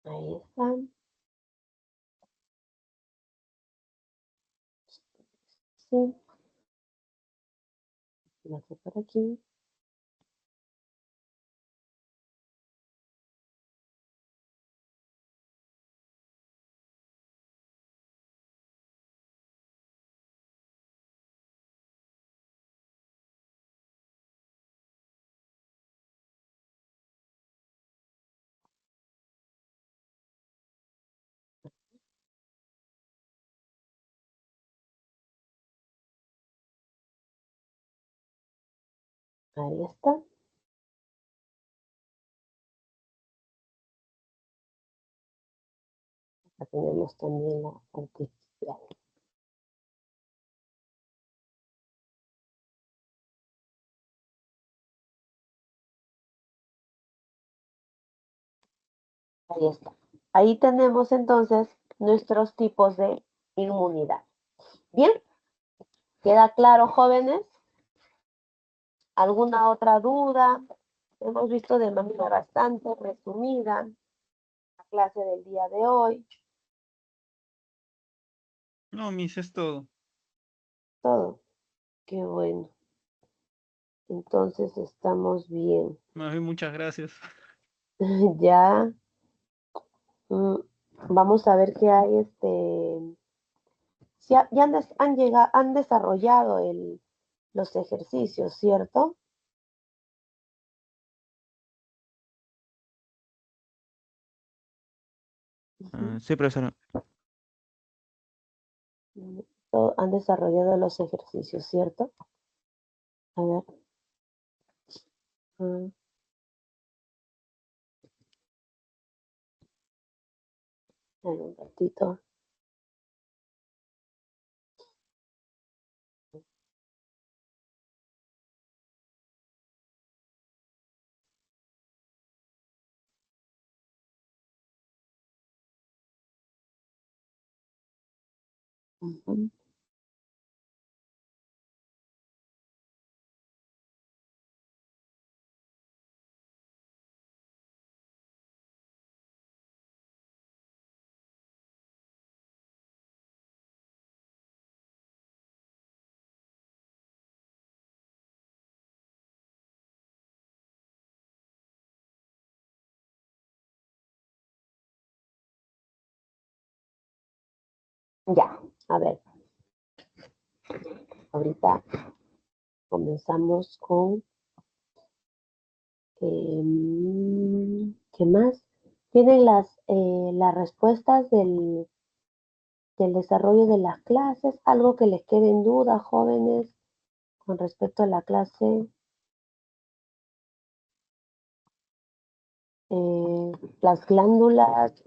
Ahí están. Sí. Paso por aquí. Ahí está. Acá tenemos también la artificial. Ahí está. Ahí tenemos entonces nuestros tipos de inmunidad. Bien, ¿queda claro, jóvenes? ¿Alguna otra duda? Hemos visto de manera bastante resumida la clase del día de hoy. No, Miss, es todo. Todo. Qué bueno. Entonces estamos bien. Más bien, muchas gracias. Ya. Vamos a ver qué hay. Si ya han llegado, han desarrollado los ejercicios, ¿cierto? Sí, profesora. Han desarrollado los ejercicios, ¿cierto? A ver. mm, dame un ratito. Ujú. Ya, a ver. Ahorita comenzamos con ¿qué más? Tienen las respuestas del desarrollo de las clases, algo que les quede en duda, jóvenes, con respecto a la clase, eh, las glándulas,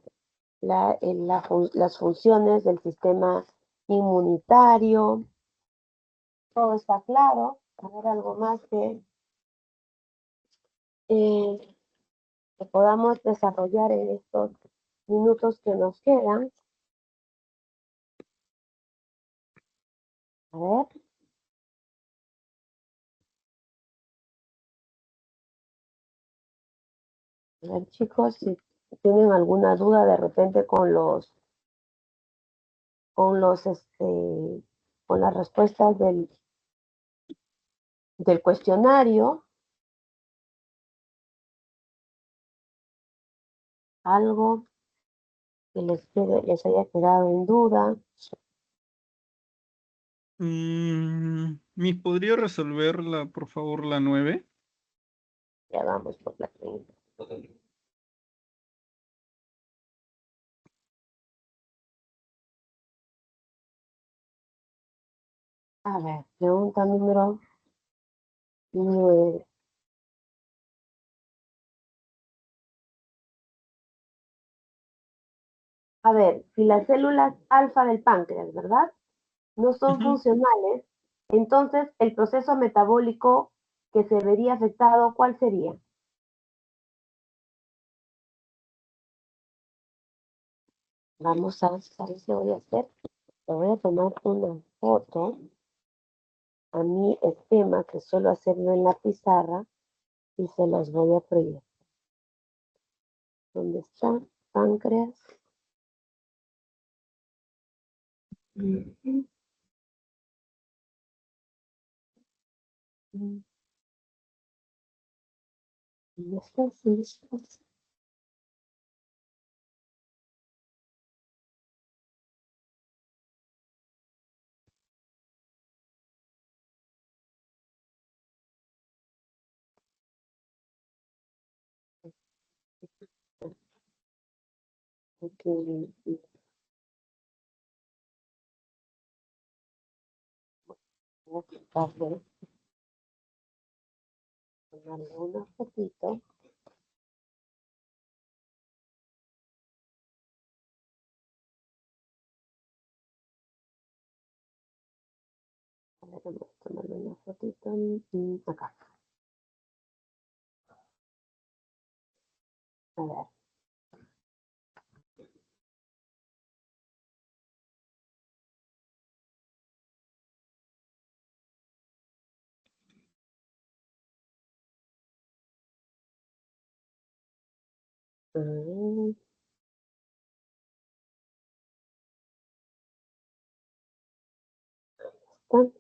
las funciones del sistema inmunitario, todo está claro. A ver, algo más eh, que podamos desarrollar en estos minutos que nos quedan. A ver. A ver, chicos, si tienen alguna duda de repente con los, con las respuestas del cuestionario, algo que les haya quedado en duda. Miss, ¿podría resolverla, por favor, la 9? Ya vamos por la 30. A ver, pregunta número 9. A ver, si las células alfa del páncreas, ¿verdad? No son Ujú. funcionales, entonces el proceso metabólico que se vería afectado, ¿cuál sería? Vamos a ver qué voy a hacer. Le voy a tomar una foto a mi esquema que suelo hacerlo en la pizarra y se los voy a proyectar. ¿Dónde está? Páncreas. Ujú. Mm, listos. Ok, voy a quitarle, tomarle una fotito. A ver, vamos a tomarle una fotito acá. A ver. Mm, está.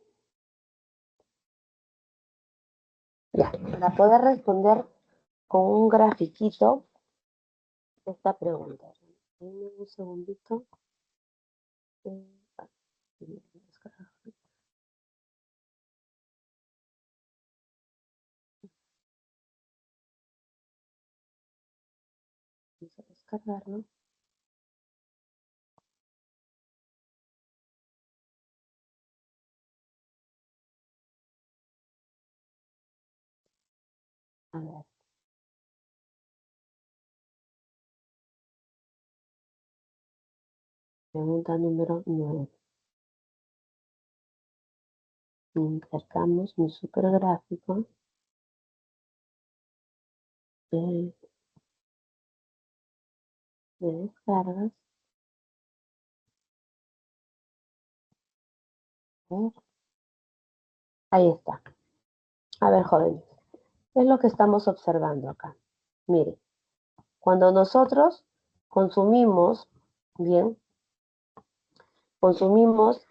Ya, para poder responder con un grafiquito esta pregunta. Dame un segundito. Ah, vamos a descargarlo. A ver, pregunta número 9. Intercambios mi supergráfico de descargas. A ver, ahí está. A ver, jóvenes, ¿qué es lo que estamos observando acá? Mire, cuando nosotros consumimos, bien, consumimos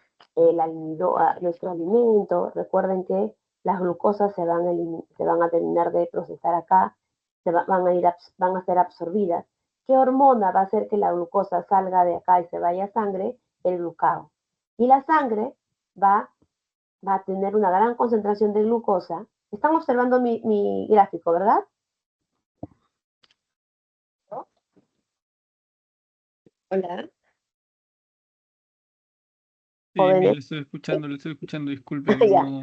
nuestro alimento, recuerden que las glucosas se van a terminar de procesar acá, van a ser absorbidas. ¿Qué hormona va a hacer que la glucosa salga de acá y se vaya a sangre? El glucagón. Y la sangre va, va a tener una gran concentración de glucosa. Están observando mi gráfico, ¿verdad? Hola. Sí, sí, Jóvenes. lo estoy escuchando, disculpen, Ya. no,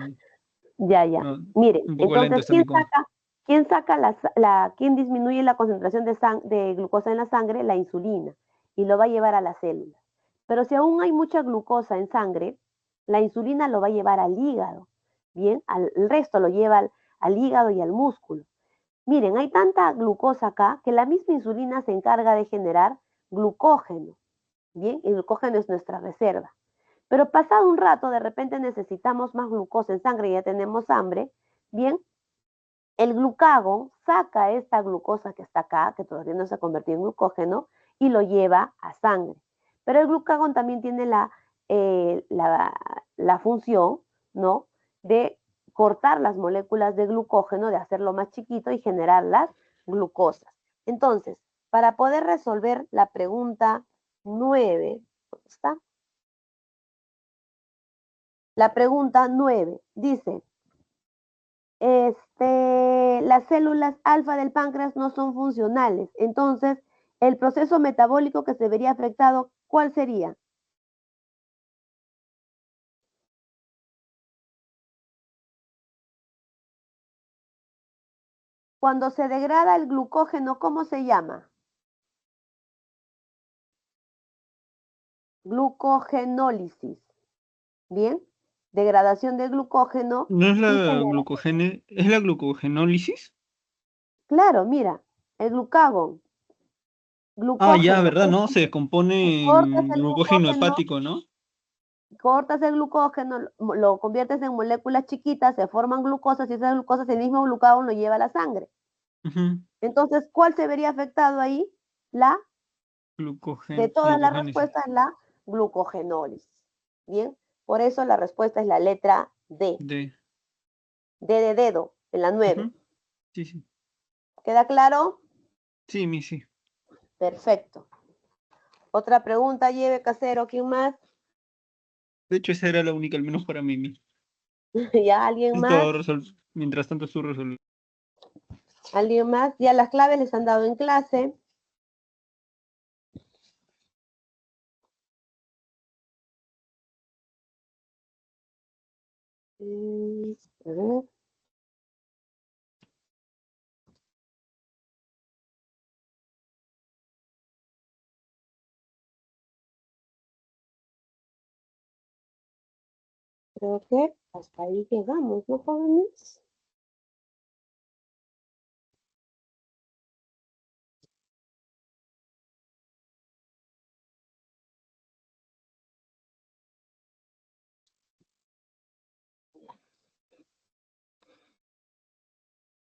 Ya. no, Miren, un poco lento entonces, está mi compu. quién disminuye la concentración de glucosa en la sangre? La insulina, y lo va a llevar a las células. Pero si aún hay mucha glucosa en sangre, la insulina lo va a llevar al hígado, ¿bien? El resto lo lleva al hígado y al músculo. Miren, hay tanta glucosa acá que la misma insulina se encarga de generar glucógeno, ¿bien? El glucógeno es nuestra reserva. Pero pasado un rato, de repente necesitamos más glucosa en sangre y ya tenemos hambre, bien, el glucagón saca esta glucosa que está acá, que todavía no se ha convertido en glucógeno, y lo lleva a sangre. Pero el glucagón también tiene la función, ¿no? De cortar las moléculas de glucógeno, de hacerlo más chiquito y generar las glucosas. Entonces, para poder resolver la pregunta 9, ¿dónde está? La pregunta 9 dice, las células alfa del páncreas no son funcionales. Entonces, el proceso metabólico que se vería afectado, ¿cuál sería? Cuando se degrada el glucógeno, ¿cómo se llama? Glucogenólisis. Bien, degradación del glucógeno ¿No es y la genera. es la glucogenólisis? Claro, mira, el glucagón, Ah, ya, glucógeno. ¿verdad? ¿No? Se Si descompone cortas en el glucógeno glucógeno, hepático, ¿no? cortas el glucógeno, lo conviertes en moléculas chiquitas, se forman glucosas y esas glucosas, el mismo glucagón lo lleva a la sangre. Ujú. Entonces, ¿cuál se vería afectado ahí? De todas las Glucogénesis. respuestas, la glucogenólisis. Bien, por eso la respuesta es la letra D. De. D de dedo, en la 9. Ujú. Sí, sí. ¿Queda claro? Sí, mi sí. Perfecto. Otra pregunta, lleve casero, ¿quién más? De hecho, esa era la única, al menos para mí, mi. ¿Ya alguien más? Mientras tanto, estoy resolviendo. ¿Alguien más? Ya las claves les han dado en clase. A ver. Creo que hasta ahí llegamos, ¿no, jóvenes?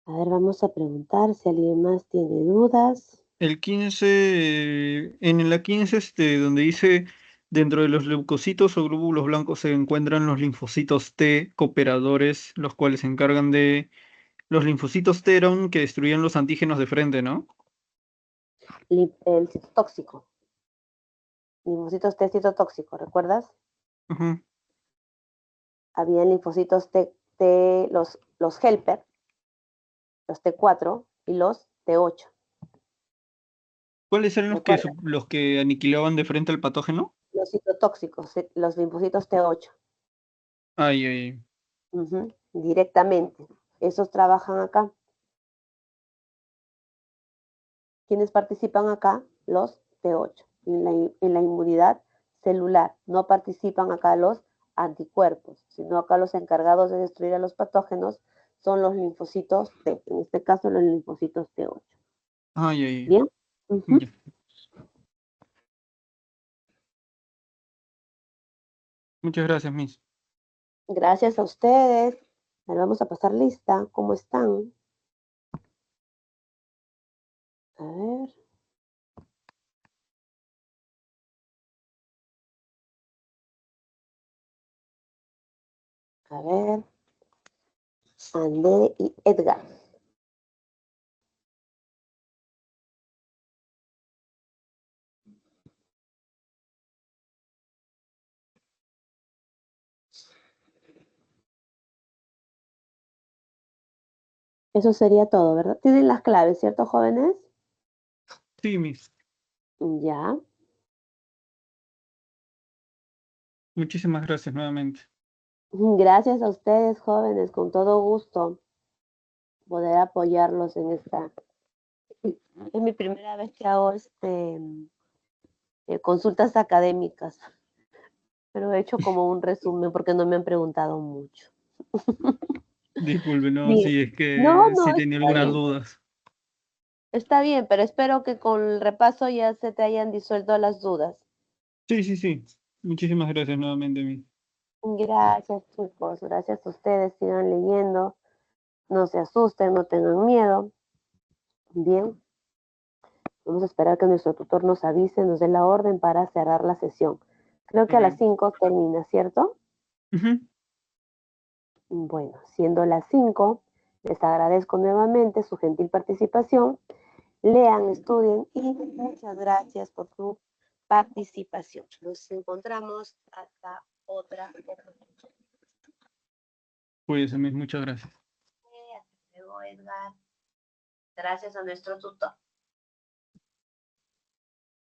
A ver, vamos a preguntar si alguien más tiene dudas. El 15, en la 15, donde dice, dentro de los leucocitos o glóbulos blancos se encuentran los linfocitos T cooperadores, los cuales se encargan de. Los linfocitos T eran que destruían los antígenos de frente, ¿no? El citotóxico. Linfocitos T citotóxico, ¿recuerdas? Ujú. Había linfocitos T, los helper, los T4 y los T8. ¿Cuáles eran ¿Recuerdas? los que aniquilaban de frente al patógeno? Los citotóxicos, los linfocitos T8. Ay, ay. Ujú, directamente. Esos trabajan acá. ¿Quiénes participan acá? Los T8. En la inmunidad celular. No participan acá los anticuerpos, sino acá los encargados de destruir a los patógenos son los linfocitos T. En este caso, los linfocitos T8. Ay, ay. ¿Bien? Ujú. Ya. Muchas gracias, Miss. Gracias a ustedes. Ahora vamos a pasar lista. ¿Cómo están? A ver. A ver. André y Edgar. Eso sería todo, ¿verdad? Tienen las claves, ¿cierto, jóvenes? Sí, Miss. Ya. Muchísimas gracias nuevamente. Gracias a ustedes, jóvenes, con todo gusto poder apoyarlos en esta. Es mi primera vez que hago consultas académicas, pero he hecho como un resumen porque no me han preguntado mucho. Disculpe, no, Bien. sí, es No, que no, sí tenía está algunas bien. dudas. Está bien, pero espero que con el repaso ya se te hayan disuelto las dudas. Sí, sí, sí. Muchísimas gracias nuevamente, Miss. Gracias, chicos. Gracias a ustedes. Sigan leyendo. No se asusten, no tengan miedo. Bien. Vamos a esperar que nuestro tutor nos avise, nos dé la orden para cerrar la sesión. Creo que a las Ok. 5 termina, ¿cierto? Ujú. Bueno, siendo las 5, les agradezco nuevamente su gentil participación. Lean, estudien y muchas gracias por su participación. Nos encontramos hasta otra oportunidad. Pues, Miss, muchas gracias. Hasta luego, Edgar. Gracias a nuestro tutor.